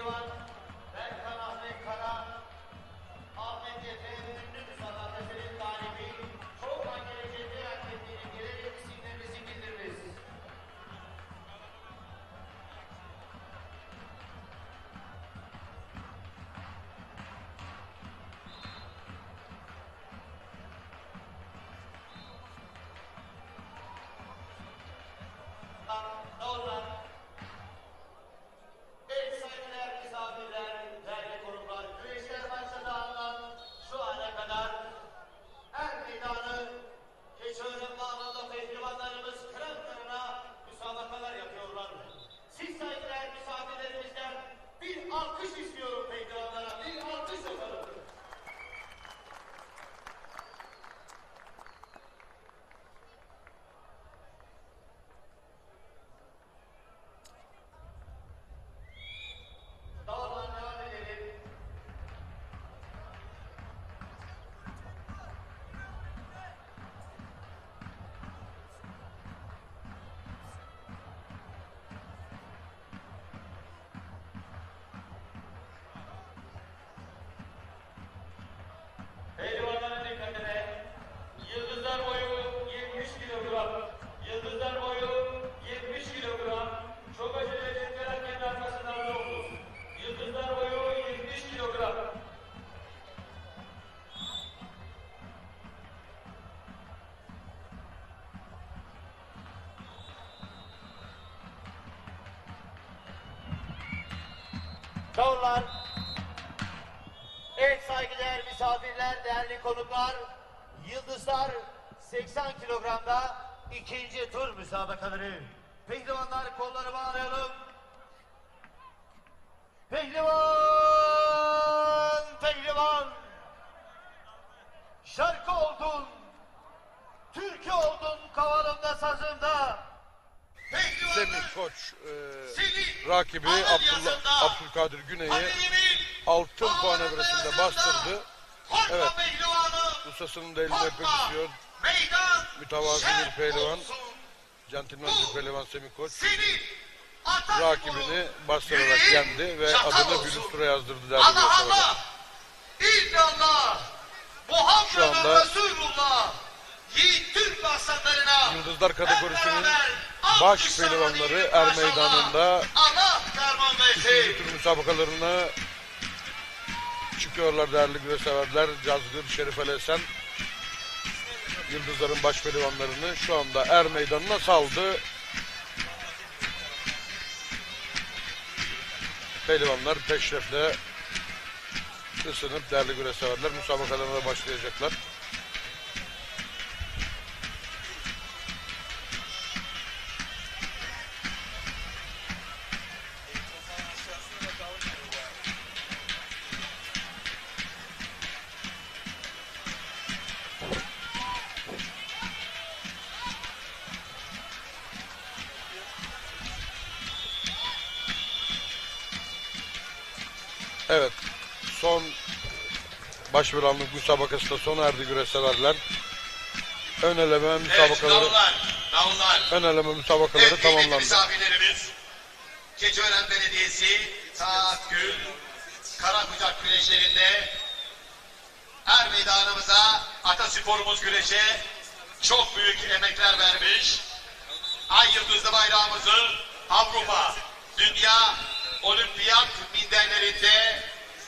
pehlivan Berkan Ahmet Kara, Ahmet Efe ünlü müsabakasının galibi, çok derecede hak ettiğini bilerek isimlerimizi bildiririz. Doğrular. Evet saygıdeğer misafirler, değerli konuklar, güreşler başladığından şu ana kadar her meydanı Keçiören bağlamında pehlivanlarımız kıran kırana müsabakalar yapıyorlar. Siz saygıdeğer misafirlerimizden bir alkış istiyorum pehlivanlara, bir alkış yapalım. Dağlar devam edelim. Pehlivanların dikkatine. Yıldızlar boyu 70 kilogram. Yıldızlar boyu 70 kilogram. Çok acele edin hakemin arkasından ne oldu? Yıldızlar boyu 70 kilogram. Çavurlar. Evet saygıdeğer misafirler, değerli konuklar. Yıldızlar 80 kilogramda ikinci tur müsabakaları. Pehlivanlar kolları bağlayalım. Pehlivan, pehlivan. Şarkı oldun, türkü oldun kavalımda sazımda. Semih Koç rakibi Abdülkadir Güney'i altın puan evresinde bastırdı. Evet, ustasının da elini öpmek istiyor. Mütevazı bir pehlivan, centilmen bir pehlivan Semih Koç rakibini bastırarak yendi ve adını bir üstüne yazdırdı değerli dostlar. İllallah, Şu anda Muhammed Resulullah, yiğit Türk aslanlarına Yıldızlar kategorisinin baş pehlivanları Er Meydanı'nda Allah ferman versin. ikinci tur müsabakalarına çıkıyorlar değerli güreşseverler. Cazgır, Şerif Ali Esen Yıldızların baş pehlivanlarını şu anda Er Meydanı'na saldı. Pehlivanlar peşrefle ısınıp değerli güreşseverler müsabakalarına başlayacaklar. Evet, son başvuranlık müsabakası da sona erdi güreşseverler. Ön eleme müsabakaları, tamamlandı. Misafirlerimiz, Keçiören Belediyesi, Tahakkül, Karakucak güreşlerinde Er Meydanımıza, Atasporumuz güreşe çok büyük emekler vermiş. Ay yıldızlı bayrağımızı Avrupa, Dünya, Olimpiyat minderlerinde,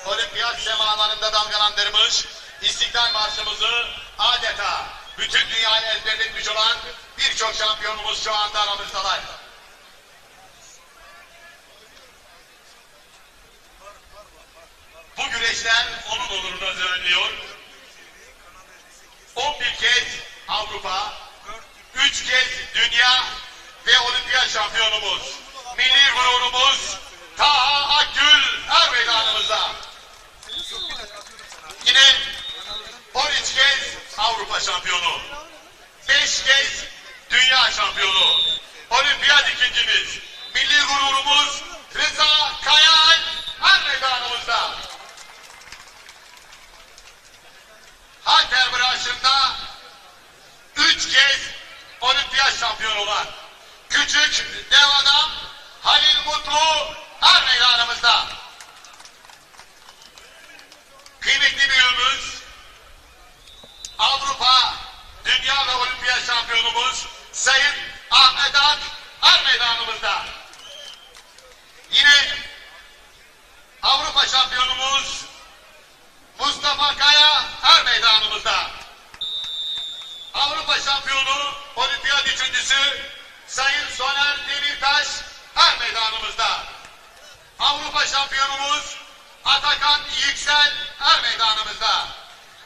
olimpiyat semalarında dalgalandırmış, İstiklal Marşımızı adeta bütün dünyaya ezberletmiş olan birçok şampiyonumuz şu anda aramızdalar. Bu güreşler onun onuruna düzenliyor. 11 kez Avrupa, 3 kez dünya ve olimpiyat şampiyonumuz, milli gururumuz Taha Akgül Er Meydanımızda. Yine 13 kez Avrupa şampiyonu, 5 kez dünya şampiyonu, olimpiyat ikincimiz, milli gururumuz Rıza Kayal Er Meydanımızda. Halter branşında 3 kez olimpiyat şampiyonu olan küçük dev adam Halil Mutlu Er Meydanımızda. üçüncüsü Sayın Soner Demirtaş her meydanımızda. Avrupa şampiyonumuz Atakan Yüksel her meydanımızda.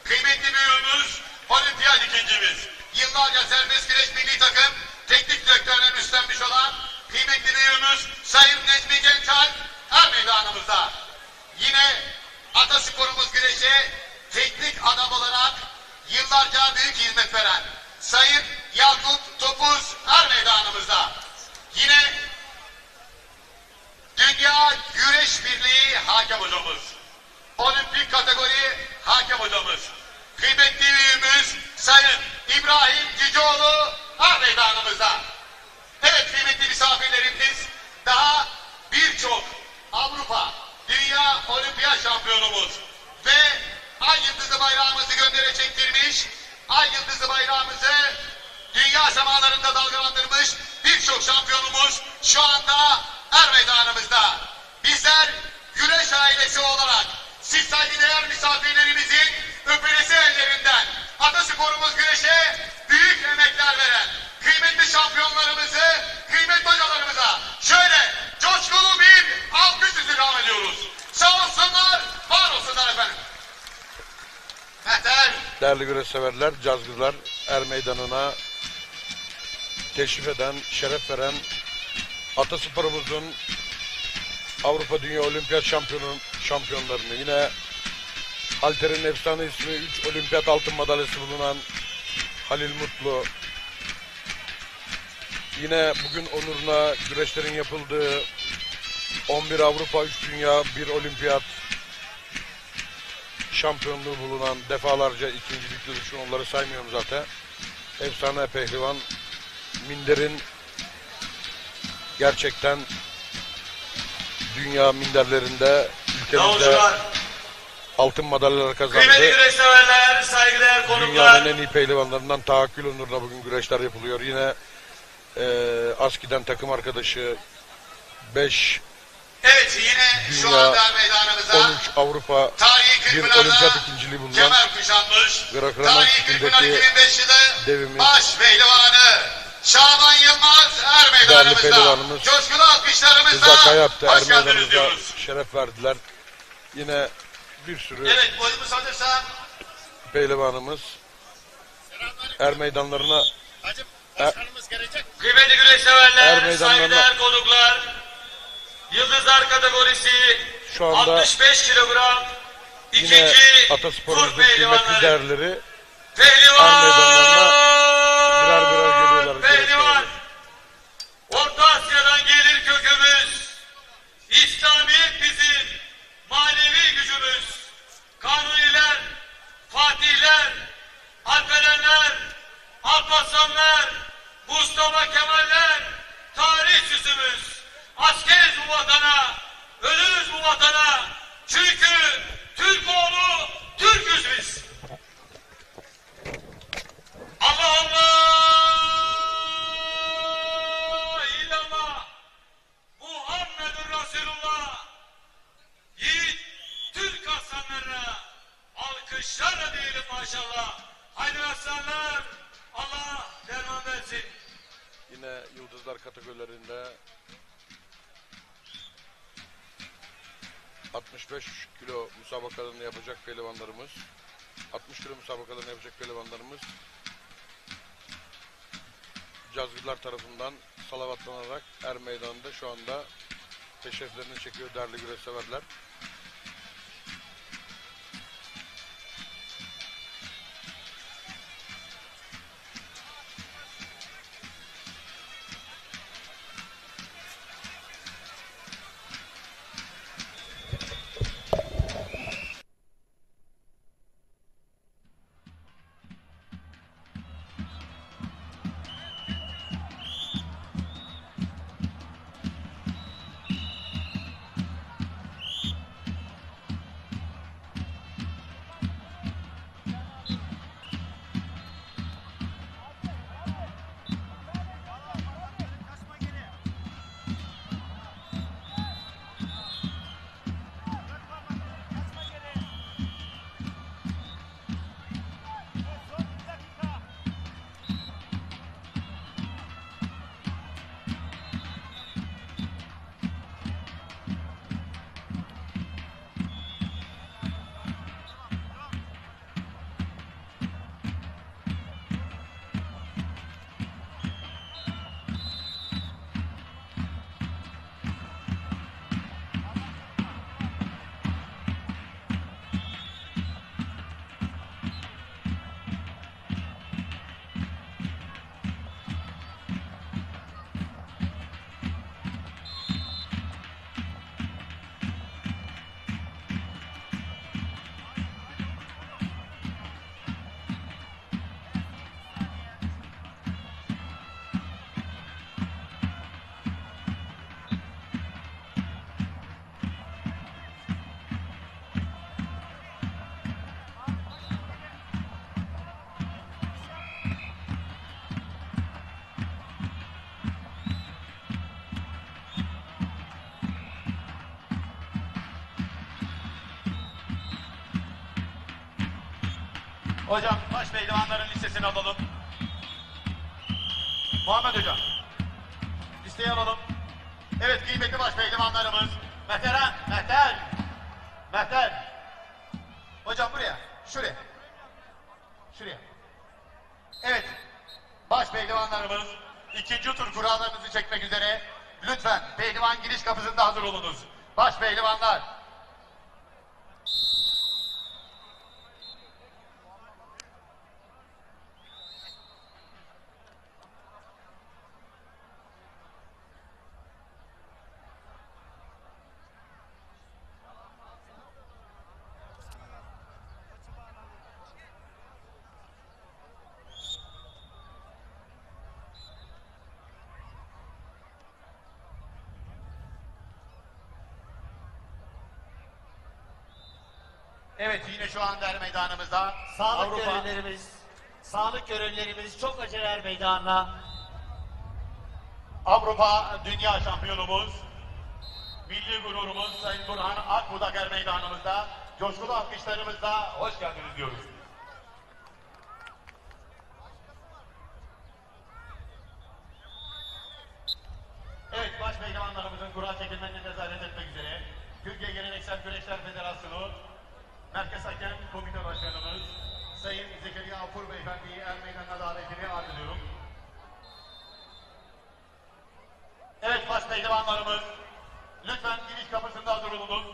Kıymetli büyüğümüz, olimpiyat ikincimiz, yıllarca serbest güreş milli takım teknik direktörlüğünü üstlenmiş olan kıymetli büyüğümüz Sayın Necmi Gençalp her meydanımızda. Yine atasporumuz güreşe teknik adam olarak yıllarca büyük hizmet veren Sayın Yakup Topuz her meydanımızda. Yine Dünya Güreş Birliği hakem hocamız, olimpik kategori hakem hocamız, kıymetli büyüğümüz Sayın İbrahim Cicioğlu her meydanımızda. Evet kıymetli misafirlerimiz, daha birçok Avrupa, Dünya Olimpiyat şampiyonumuz ve Ay Yıldızı bayrağımızı göndere çektirmiş, Ay Yıldızı bayrağımızı dünya semalarında dalgalandırmış birçok şampiyonumuz şu anda her meydanımızda. Bizler güreş ailesi olarak siz saygıdeğer misafirlerimizin öpülesi ellerinden atasporumuz güreşe büyük emekler veren kıymetli şampiyonlarımızı, kıymetli hocalarımıza şöyle coşkulu bir alkış istirham ediyoruz. Sağ olsunlar, var olsunlar efendim. Yeter. Değerli güreş severler, cazgırlar er meydanına teşrif eden, şeref veren atasporumuzun Avrupa Dünya Olimpiyat şampiyonlarını, yine halterin efsane ismi 3 olimpiyat altın madalyası bulunan Halil Mutlu, yine bugün onuruna güreşlerin yapıldığı 11 Avrupa, 3 Dünya, 1 Olimpiyat şampiyonluğu bulunan, defalarca ikincilikli düşün, onları saymıyorum zaten. Efsane pehlivan minderin gerçekten dünya minderlerinde ülkemizde altın madalyalar kazandı. Kıymetli güreş severler, saygıdeğer konuklar. Dünyanın en iyi pehlivanlarından tahakkül onuruna bugün güreşler yapılıyor. Yine Aski'den takım arkadaşı 5 evet yine şu dünya, anda meydanımıza 13 Avrupa, tarihi bir Kırkpınar'da olimpiyat ikinciliği bulunan kemer kuşanmış. Grekroman Tarihi Kırkpınar stilindeki 2005 yılı devimiz, baş pehlivanı Şaban Yılmaz er değerli meydanımızda. pehlivanımız Coşkulu Rıza alkışlarımızla Kayap'ta er hoş geldiniz meydanımızda diyoruz. şeref verdiler. Yine bir sürü Evet boyumuz hazırsa pehlivanımız er meydanlarına kıymetli güreş Er severler, meydanlarına- saygıdeğer konuklar. Yıldızlar kategorisi şu anda 65 kilogram yine ikinci atasporumuzun Türk kıymetli pehlivanları. değerleri Pehlivan! birer geliyorlar. Pehlivan! Orta Asya'dan gelir kökümüz. İslamiyet bizim manevi gücümüz. Kanuniler, Fatihler, Alperenler, Alparslanlar, Mustafa Kemaller, tarih süsümüz. Askeriz bu vatana, ölürüz bu vatana. Çünkü Türk oğlu Türk'üz biz. Allah Allah! İllallah! Muhammedur Resulullah! Yiğit Türk aslanlarına alkışlarla diyelim maşallah. Haydi aslanlar! Allah derman versin. Yine yıldızlar kategorilerinde 65 kilo müsabakalarını yapacak pehlivanlarımız, 60 kilo müsabakalarını yapacak pehlivanlarımız cazgırlar tarafından salavatlanarak er meydanında şu anda teşriflerini çekiyor değerli güreş severler. Hocam baş pehlivanların listesini alalım. Muhammed hocam. Listeyi alalım. Evet kıymetli baş pehlivanlarımız. Mehter. Hocam buraya. Şuraya. Evet. Baş pehlivanlarımız ikinci tur kurallarınızı çekmek üzere. Lütfen pehlivan giriş kapısında hazır olunuz. Baş pehlivanlar. Evet yine şu anda er meydanımızda Sağlık görevlilerimiz çok acele er meydanına. Avrupa Dünya Şampiyonumuz, milli gururumuz Sayın Burhan Akbudak er meydanımızda. Coşkulu alkışlarımızla hoş geldiniz diyoruz. Evet baş pehlivanlarımızın kura çekilmenine nezaret etmek üzere Türkiye Geleneksel Güreşler Federasyonu Merkez Hakem Komite Başkanımız Sayın Zekeriya Afur Beyefendi'yi er meydanına davetini arz ediyorum. Evet baş pehlivanlarımız lütfen giriş kapısında hazır olunuz.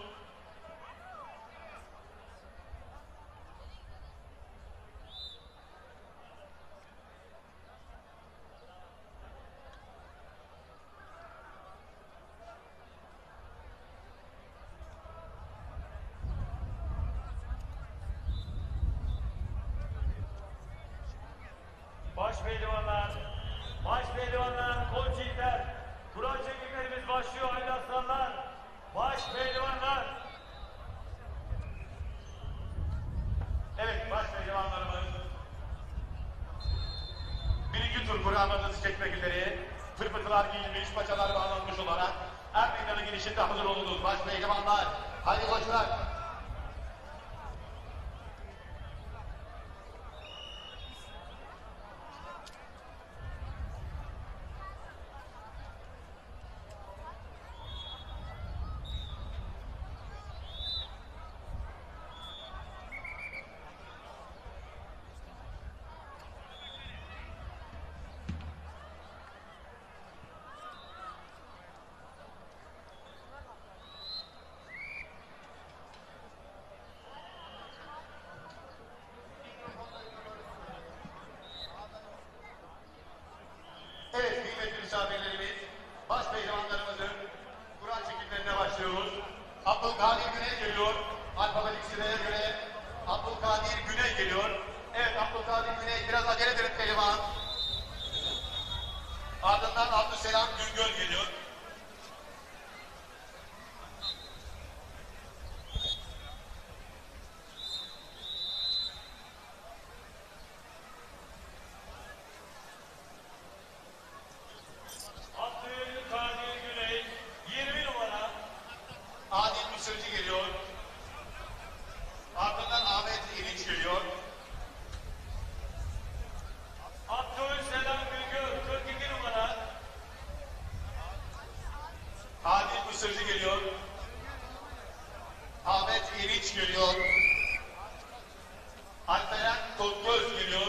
Baş pehlivanlar, kol çiğler, kura çekimlerimiz başlıyor hayırlı aslanlar. Baş pehlivanlar. Evet baş pehlivanlarımız birinci tur kurallarınızı çekmek üzere fırfırtılar giyilmiş, paçalar bağlanmış olarak er meydanı girişinde hazır olunuz baş pehlivanlar. Haydi koçlar. Evet kıymetli misafirlerimiz, baş pehlivanlarımızın kura çekimlerine başlıyoruz. Abdülkadir Güney geliyor. Alfabetik sıraya göre Abdülkadir Güney geliyor. Evet Abdülkadir Güney biraz acele edin pehlivan. Ardından Abdüselam Güngör geliyor. Abdülkadir Güney 20 numara. Adil Mısırcı geliyor. Ardından Ahmet İliç geliyor. Abdülselam Güngör 42 numara. Adil Mısırcı geliyor. Ahmet İliç geliyor. Alperen Topgöz geliyor.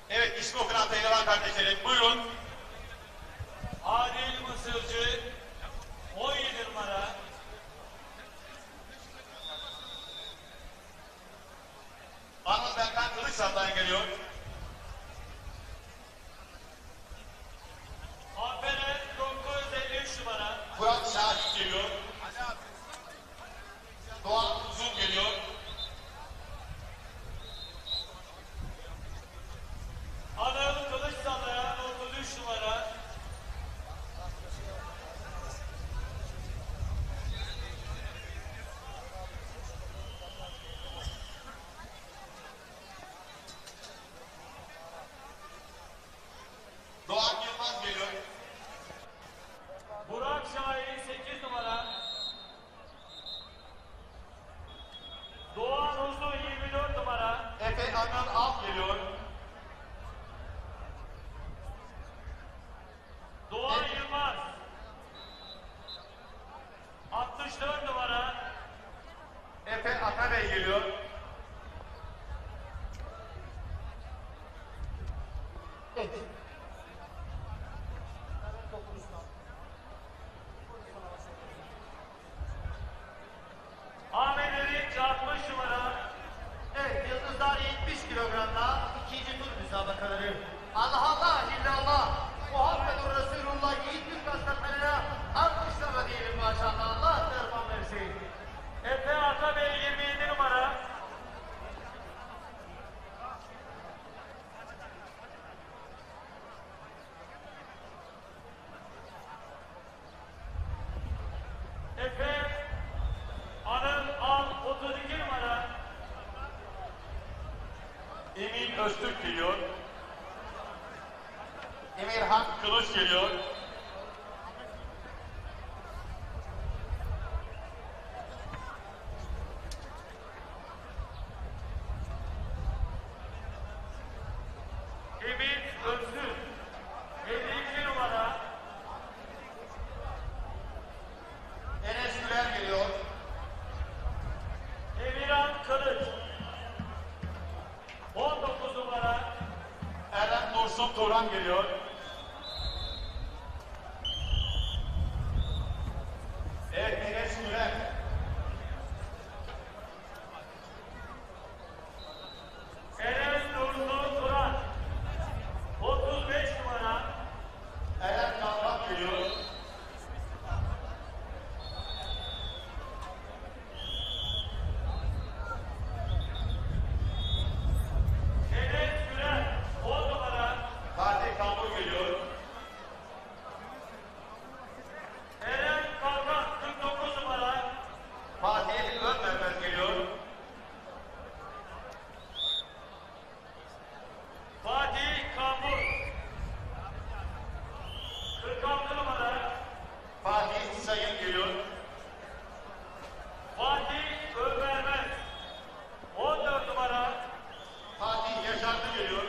Evet ismi okunan pehlivan kardeşlerim buyurun. Adil Mısırcı 17 numara. Anıl Berkan Kılıçsal'dan geliyor. Alperen 953 numara. Fırat Şahit geliyor. Doğan Uzun geliyor. Anıl Kılıçsal'a 33 numara. Atabey geliyor. Ahmet Erinç 60 numara. Evet, Yıldızlar 70 kilogramda ikinci tur müsabakaları. Allah Allah, illallah. Muhammedur Resulullah yiğit Türk aslanlarına alkışlama diyelim maşallah. Allah terfan versin. Efe Atabey 27 numara. Efe Anıl Al 32 numara. Emin Öztürk geliyor. Emirhan Kılıç geliyor. Emin Öztürk 52 numara. Enes Güler geliyor. Emirhan Kılıç 19 numara. Eren Dursun Turan geliyor. Evet, Enes Güler. Enes Dursun Turan 35 numara. Eren Kavrak geliyor. Enes Güler 10 numara. Fatih Kambur geliyor. Eren Kalkan 49 numara. Fatih Önvermez geliyor. Fatih Kambur 46 numara. Fatih Sayın geliyor. Fatih Ömermez 14 numara. Fatih Yaşarlı geliyor.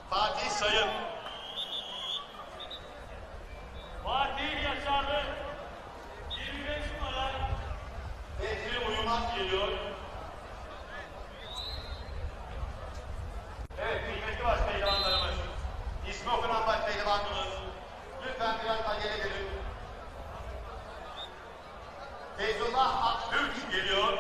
Fatih Sayın. Fatih Yaşarlı 25 numara. Bedri Uyumaz geliyor. Evet, kıymetli baş pehlivanlarımız. İsmi okunan baş pehlivanımız. Lütfen biraz acele edin. Feyzullah Aktürk geliyor.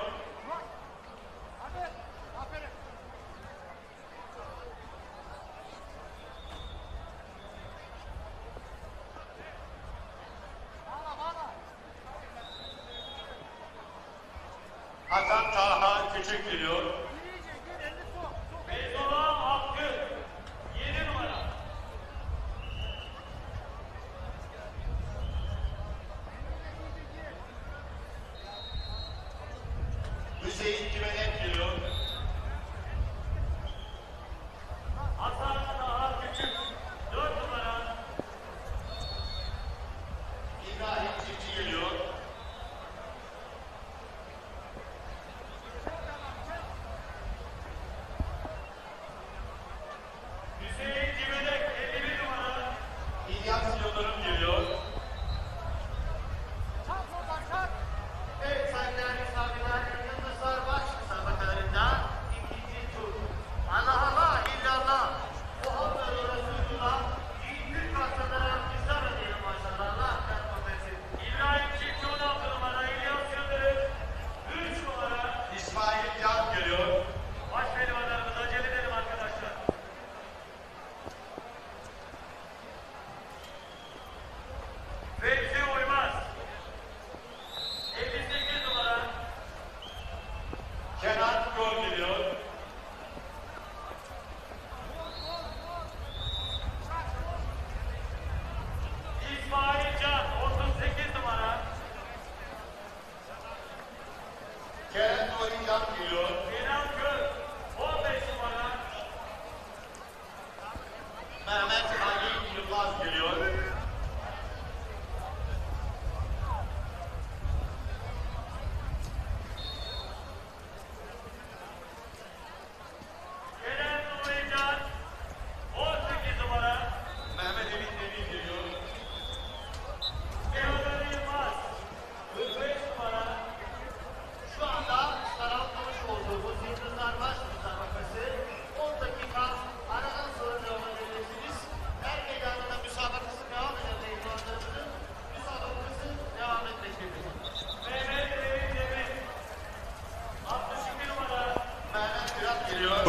Hasan Taha Küçük geliyor. Feyzullah Akgül 7 numara. Hüseyin Güvenek geliyor. Hasan Taha Küçük 4 numara. İbrahim Çiftçi geliyor. Hüseyin Civelek 51 numara. İlyas Yıldırım geliyor. Evet, saygıdeğer misafirler, Yıldızlar baş müsabakalarında ikinci tur. Allah Allah, illallah. Muhammed Resulullah, yiğit Türk aslanları alkışlar diyelim maşallah. Allah terfan versin. İbrahim Çiftçi 16 numara. İlyas Yıldırım 3 numara. İsmail Can geliyor. Baş pehlivanlarımız acele edelim arkadaşlar.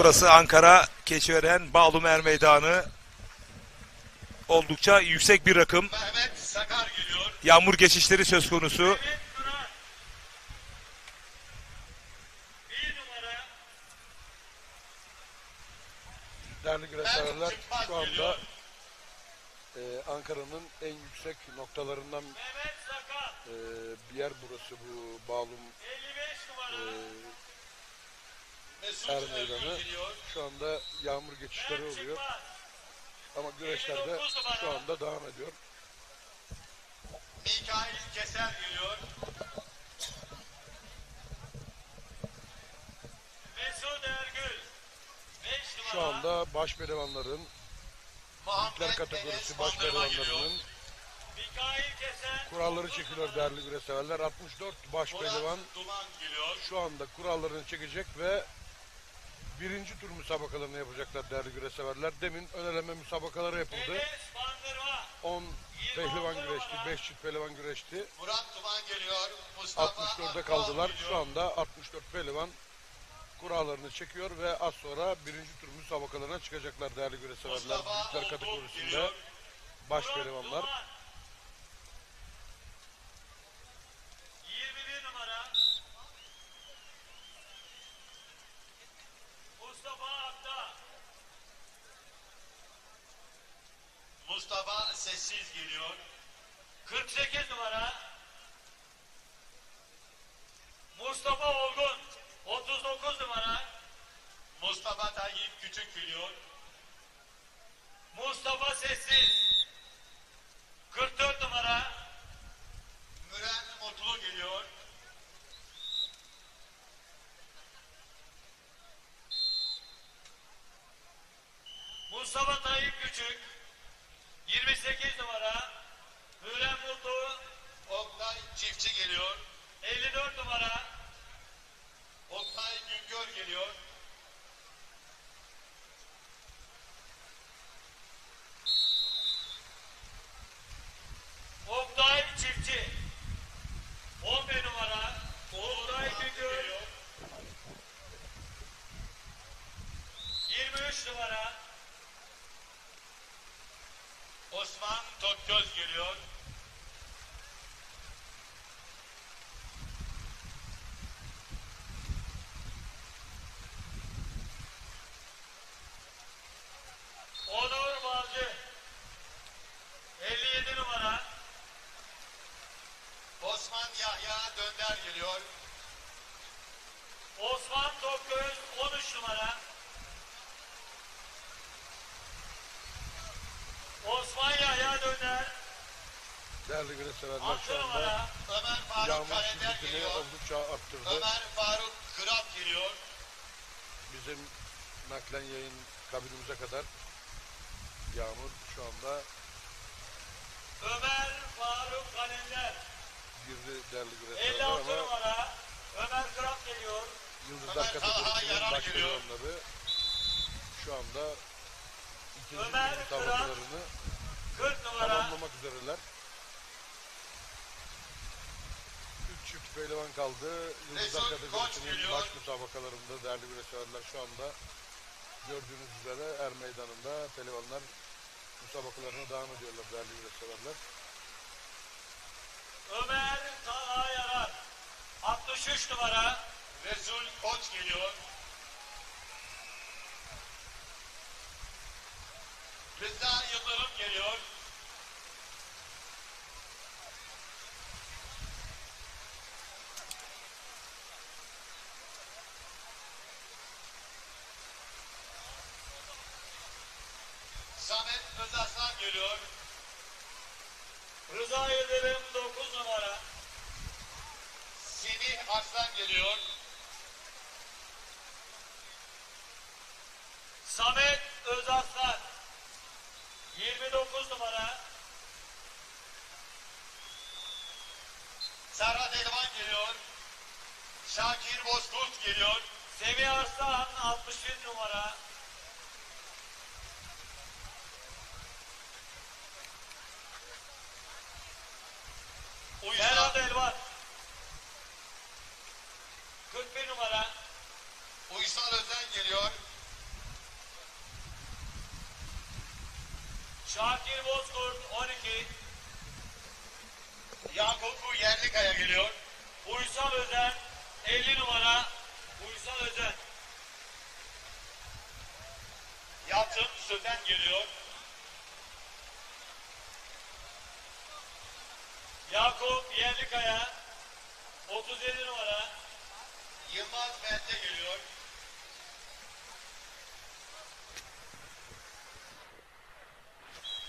Burası Ankara Keçiören Bağlumer Meydanı. Oldukça yüksek bir rakım. Mehmet Sakar geliyor. Yağmur geçişleri söz konusu. Mehmet Duran. 1 numara. Değerli güreşlerler, Çıkmaz şu anda geliyor. Ankara'nın en yüksek noktalarından Mehmet Sakar. bir yer burası, bu Bağlum 55 numara. Mesut Er Ergün Meydanı. geliyor. Şu anda yağmur geçişleri Mert oluyor Çıkmaz. ama güreşler de şu anda devam ediyor. Mikail Keser geliyor. Mesut Ergül. 5 numara. Şu anda baş pehlivanların, Muhammed Büyükler kategorisi Enes baş Bandırma geliyor. pehlivanlarının Mikail Kesen. kuralları çekiliyor değerli güreşseverler. 64 baş pehlivan Murat Duman geliyor. şu anda kurallarını çekecek ve birinci tur müsabakalarını yapacaklar değerli güreşseverler. Demin ön eleme müsabakaları yapıldı. Enes Bandırma. 10 pehlivan güreşti, 5 çift pehlivan güreşti. Murat Duman geliyor. Mustafa 64'e Akdoğan kaldılar. geliyor. Şu anda 64 pehlivan kurallarını çekiyor ve az sonra birinci tur müsabakalarına çıkacaklar değerli güreşseverler. Mustafa Büyükler Olgun kategorisinde geliyor. baş Murat pehlivanlar. Duman. 21 numara. Mustafa Akta. Mustafa Sessiz geliyor. 48 numara. Mustafa Olgun. 39 numara. Mustafa Tayyip Küçük geliyor. Mustafa Sessiz. 44 numara. Müren Mutlu geliyor. Mustafa Tayyip Küçük. 28 numara. Hürrem Mutlu. Oktay Çiftçi geliyor. 54 numara. Oktay Güngör geliyor. Oktay Çiftçi. 11 numara. Oktay Güngör. 23 numara. Osman Tokgöz geliyor. Onur Balcı. 57 numara. Osman Yahya Dönder geliyor. Osman Tokgöz 13 numara. Osman Yahya Döner Değerli güreşseverler, 6 şu anda numara. Ömer Faruk yağmur Kalender şiddetini geliyor. oldukça arttırdı. Ömer Faruk Kırat geliyor. Bizim naklen yayın kabinimize kadar yağmur şu anda Ömer Faruk Kalender girdi değerli güreşseverler 56 ama numara. Ömer Kırat geliyor. Yıldızlar Ömer Talha kategorisinin Yarar baş geliyor. pehlivanları şu anda ikinci Ömer tur müsabakalarını 40 numara. tamamlamak üzereler. 3 çift pehlivan kaldı. Yıldızlar Mesut Koç kategorisinin geliyor. baş müsabakalarında değerli güreşseverler şu anda gördüğünüz üzere Er Meydanı'nda pehlivanlar müsabakalarına devam ediyorlar değerli güreşseverler. Ömer Talha Yarar 63 numara. Resul Koç geliyor. Rıza Yıldırım geliyor. Samet Özaslan geliyor. Rıza Yıldırım 9 numara. Semih Arslan geliyor. Samet Özaslan 29 numara. Serhat Elvan geliyor. Şakir Bozkurt geliyor. Semih Arslan 61 numara. Ferhat Elvan 41 numara. Uysal Özen geliyor. Akil Bozkurt 12. Yakup Yerlikaya geliyor. Uysal Özen 50 numara. Uysal Özen. Yalçın Sözen geliyor. Yakup Yerlikaya 37 numara. Yılmaz Bence geliyor.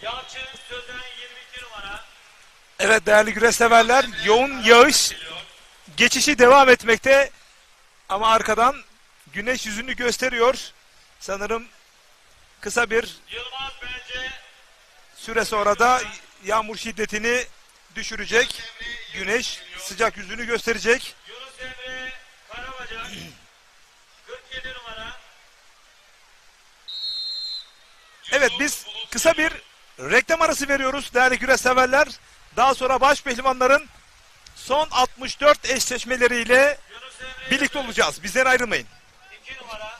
Yalçın Sözen 22 numara. Evet değerli güreş severler, yoğun yağış geçişi devam etmekte ama arkadan güneş yüzünü gösteriyor. Sanırım kısa bir Yılmaz Bence. süre sonra da yağmur şiddetini düşürecek. Güneş sıcak yüzünü gösterecek. Yunus Emre Karabacak 47 numara. Evet biz kısa bir reklam arası veriyoruz değerli güreş severler. Daha sonra baş pehlivanların son 64 eşleşmeleriyle birlikte olacağız. Bizden ayrılmayın. 2 numara.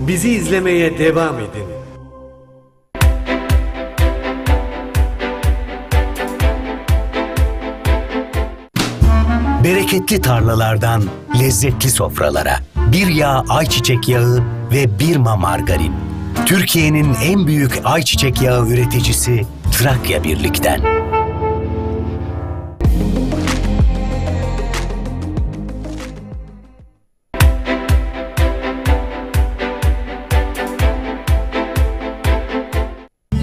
Bizi izlemeye devam edin. Bereketli tarlalardan lezzetli sofralara bir yağ ayçiçek yağı ve Birma margarin. Türkiye'nin en büyük ayçiçek yağı üreticisi Trakya Birlik'ten.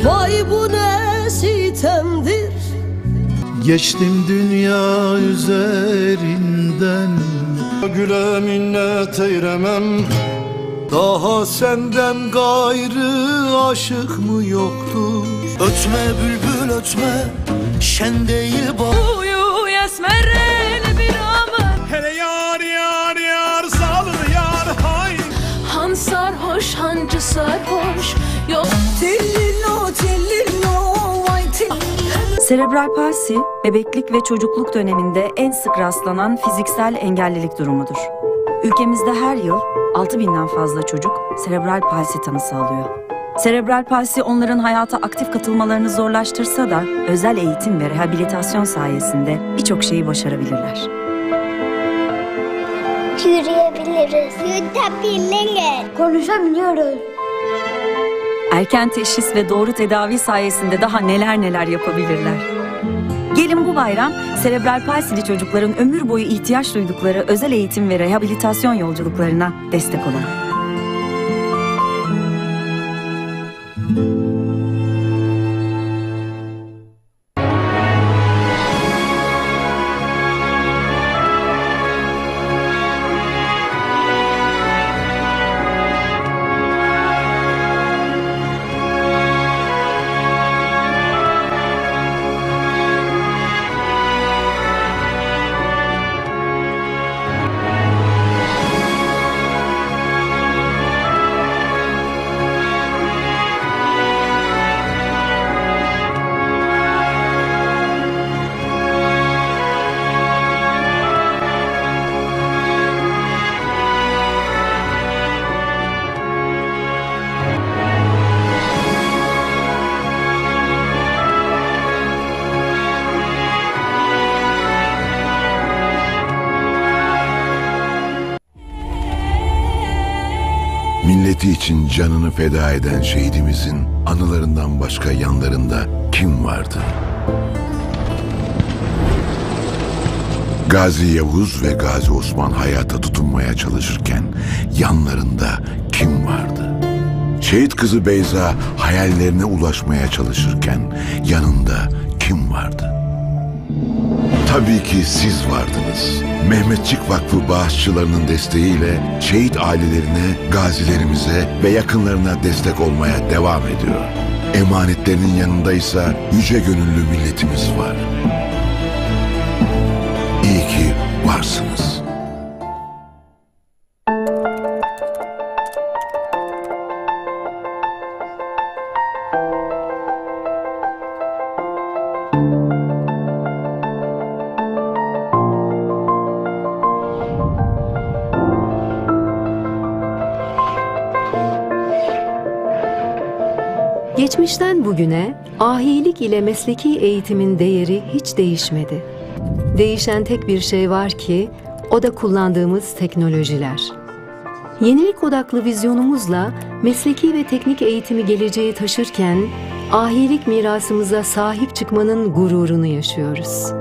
Vay bu ne sitemdir. Geçtim dünya üzerinden, güle minnet eyremem. Daha senden gayrı aşık mı yoktur? Ötme bülbül ötme, şen değil bak. Uyu esmerel bir aman. Hele yar yar yar salın yar hay. Han sarhoş hancı sarhoş. Yok tellino tellino vay tellino. Serebral palsi, bebeklik ve çocukluk döneminde en sık rastlanan fiziksel engellilik durumudur. Ülkemizde her yıl 6.000'den fazla çocuk serebral palsi tanısı alıyor. Serebral palsi onların hayata aktif katılmalarını zorlaştırsa da özel eğitim ve rehabilitasyon sayesinde birçok şeyi başarabilirler. Yürüyebiliriz. Yutabiliriz. Konuşabiliyoruz. Erken teşhis ve doğru tedavi sayesinde daha neler neler yapabilirler. Gelin bu bayram serebral palsili çocukların ömür boyu ihtiyaç duydukları özel eğitim ve rehabilitasyon yolculuklarına destek olalım. Milleti için canını feda eden şehidimizin anılarından başka yanlarında kim vardı? Gazi Yavuz ve Gazi Osman hayata tutunmaya çalışırken yanlarında kim vardı? Şehit kızı Beyza hayallerine ulaşmaya çalışırken yanında kim vardı? Tabii ki siz vardınız. Mehmetçik Vakfı bağışçılarının desteğiyle şehit ailelerine, gazilerimize ve yakınlarına destek olmaya devam ediyor. Emanetlerinin yanındaysa yüce gönüllü milletimiz var. İyi ki varsınız. Geçmişten bugüne ahilik ile mesleki eğitimin değeri hiç değişmedi. Değişen tek bir şey var ki o da kullandığımız teknolojiler. Yenilik odaklı vizyonumuzla mesleki ve teknik eğitimi geleceğe taşırken ahilik mirasımıza sahip çıkmanın gururunu yaşıyoruz.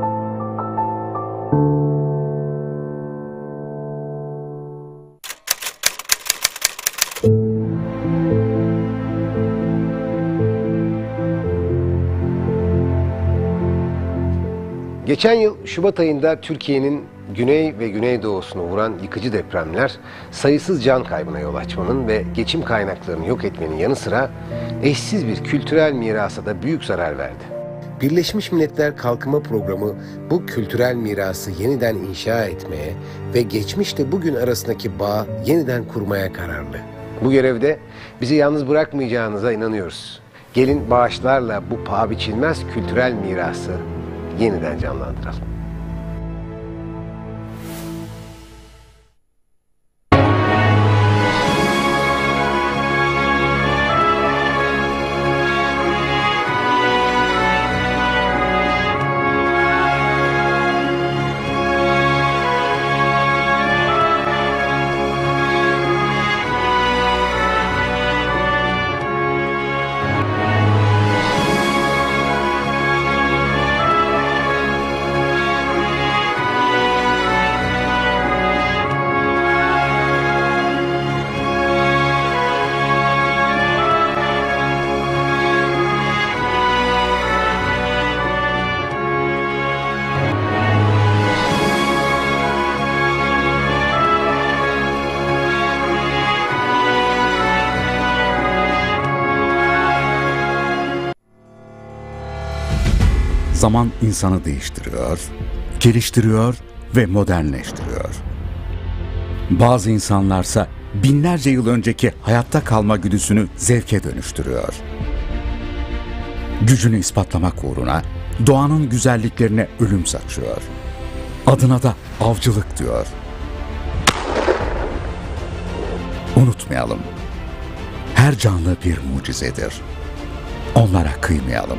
Geçen yıl Şubat ayında Türkiye'nin güney ve güneydoğusunu vuran yıkıcı depremler sayısız can kaybına yol açmanın ve geçim kaynaklarını yok etmenin yanı sıra eşsiz bir kültürel mirasa da büyük zarar verdi. Birleşmiş Milletler Kalkınma Programı bu kültürel mirası yeniden inşa etmeye ve geçmişle bugün arasındaki bağı yeniden kurmaya kararlı. Bu görevde bizi yalnız bırakmayacağınıza inanıyoruz. Gelin bağışlarla bu paha biçilmez kültürel mirası yeniden canlandıralım. Zaman insanı değiştiriyor, geliştiriyor ve modernleştiriyor. Bazı insanlarsa binlerce yıl önceki hayatta kalma güdüsünü zevke dönüştürüyor. Gücünü ispatlamak uğruna doğanın güzelliklerine ölüm saçıyor. Adına da avcılık diyor. Unutmayalım, her canlı bir mucizedir. Onlara kıymayalım.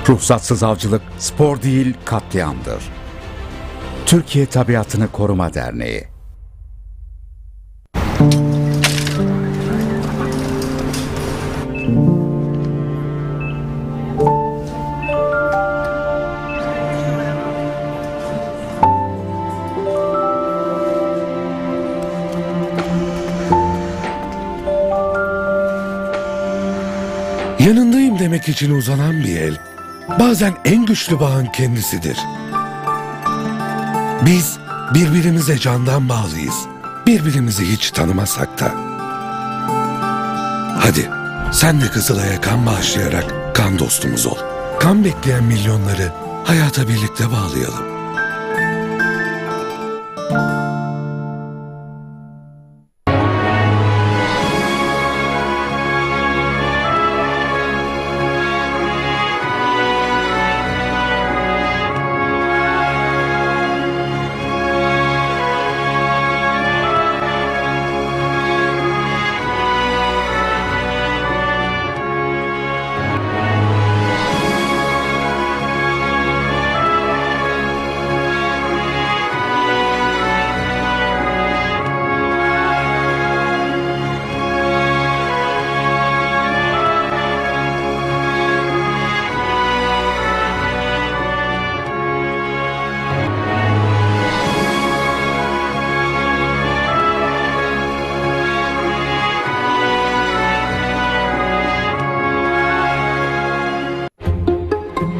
Ruhsatsız avcılık spor değil, katliamdır. Türkiye Tabiatını Koruma Derneği. Yanındayım demek için uzanan bir el, bazen en güçlü bağın kendisidir. Biz birbirimize candan bağlıyız, birbirimizi hiç tanımasak da. Hadi sen de Kızılay'a kan bağışlayarak kan dostumuz ol. Kan bekleyen milyonları hayata birlikte bağlayalım.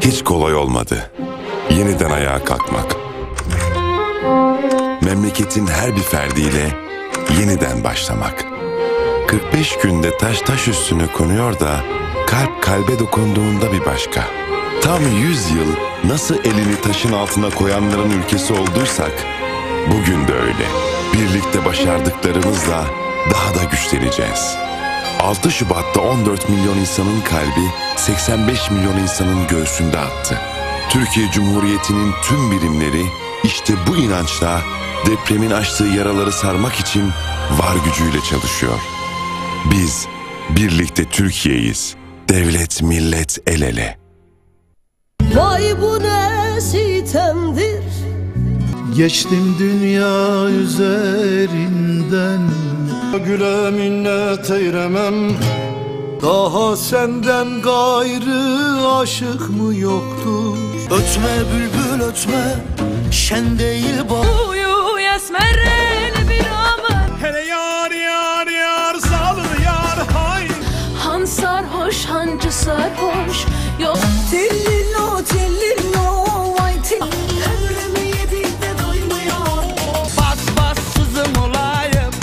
Hiç kolay olmadı. Yeniden ayağa kalkmak. Memleketin her bir ferdiyle yeniden başlamak. 45 günde taş üstüne konuyor da kalp kalbe dokunduğunda bir başka. Tam 100 yıl nasıl elini taşın altına koyanların ülkesi olduysak bugün de öyle. Birlikte başardıklarımızla daha da güçleneceğiz. 6 Şubat'ta 14 milyon insanın kalbi 85 milyon insanın göğsünde attı. Türkiye Cumhuriyeti'nin tüm birimleri işte bu inançla depremin açtığı yaraları sarmak için var gücüyle çalışıyor. Biz Birlikte Türkiye'yiz. Devlet, millet el ele. Vay bu ne sitemdir. Geçtim dünya üzerinden, güle minnet eyremem. Daha senden gayrı aşık mı yoktur? Ötme bülbül ötme, şen değil bak. Uyu esmerel bir aman. Hele yar yar yar sallı yar hay. Han sarhoş hancı sarhoş. Yok tillilo tillilo vay till. Ömrümü yedik de doymuyor. Bas bas sızım olayım.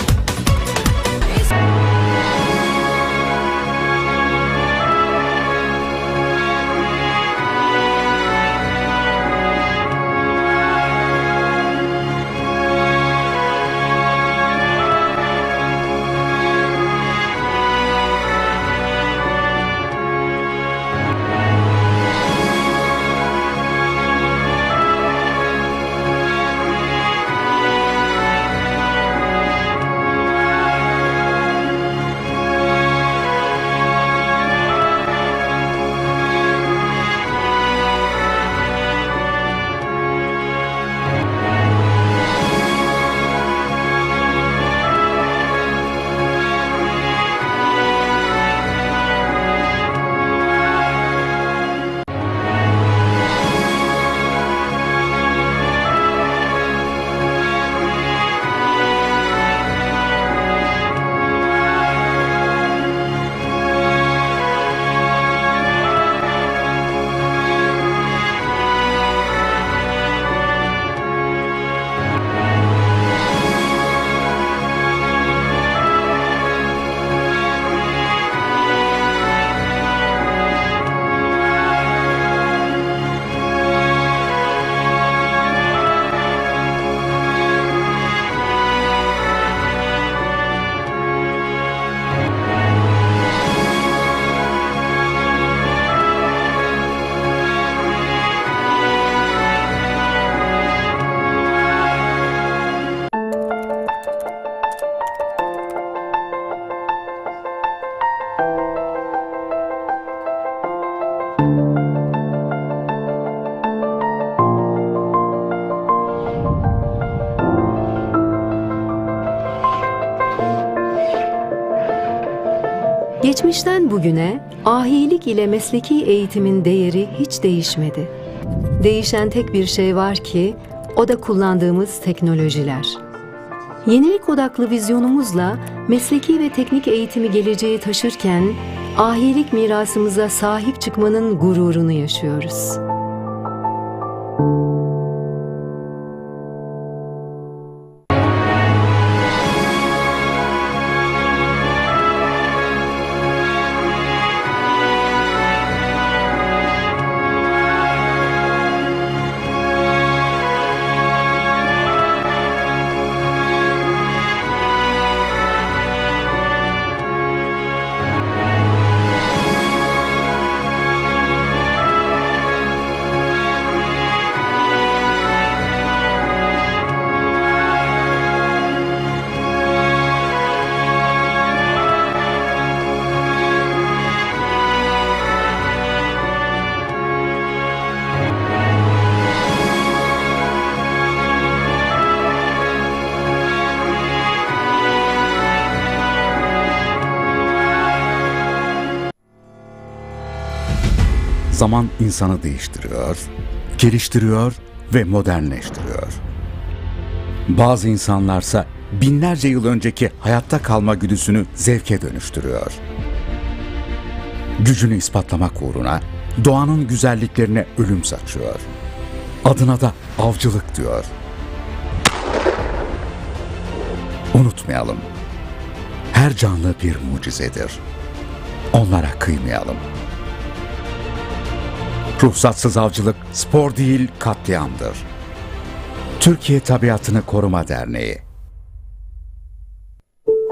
Geçmişten bugüne ahilik ile mesleki eğitimin değeri hiç değişmedi. Değişen tek bir şey var ki o da kullandığımız teknolojiler. Yenilik odaklı vizyonumuzla mesleki ve teknik eğitimi geleceğe taşırken ahilik mirasımıza sahip çıkmanın gururunu yaşıyoruz. Zaman insanı değiştiriyor, geliştiriyor ve modernleştiriyor. Bazı insanlarsa binlerce yıl önceki hayatta kalma güdüsünü zevke dönüştürüyor. Gücünü ispatlamak uğruna doğanın güzelliklerine ölüm saçıyor. Adına da avcılık diyor. Unutmayalım. Her canlı bir mucizedir. Onlara kıymayalım. Ruhsatsız avcılık spor değil katliamdır. Türkiye Tabiatını Koruma Derneği.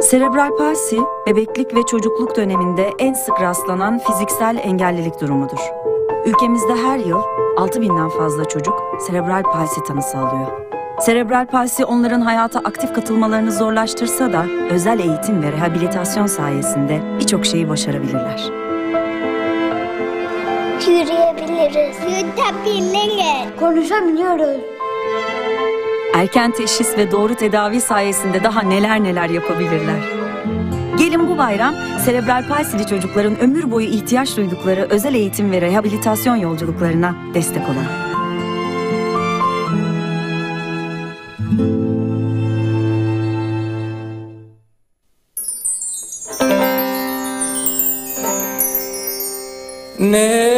Serebral palsi, bebeklik ve çocukluk döneminde en sık rastlanan fiziksel engellilik durumudur. Ülkemizde her yıl 6.000'den fazla çocuk serebral palsi tanısı alıyor. Serebral palsi onların hayata aktif katılmalarını zorlaştırsa da özel eğitim ve rehabilitasyon sayesinde birçok şeyi başarabilirler. Yürüyebiliriz. Yutabiliriz. Konuşabiliyoruz. Erken teşhis ve doğru tedavi sayesinde daha neler yapabilirler. Gelin bu bayram serebral palsili çocukların ömür boyu ihtiyaç duydukları özel eğitim ve rehabilitasyon yolculuklarına destek olalım. Ne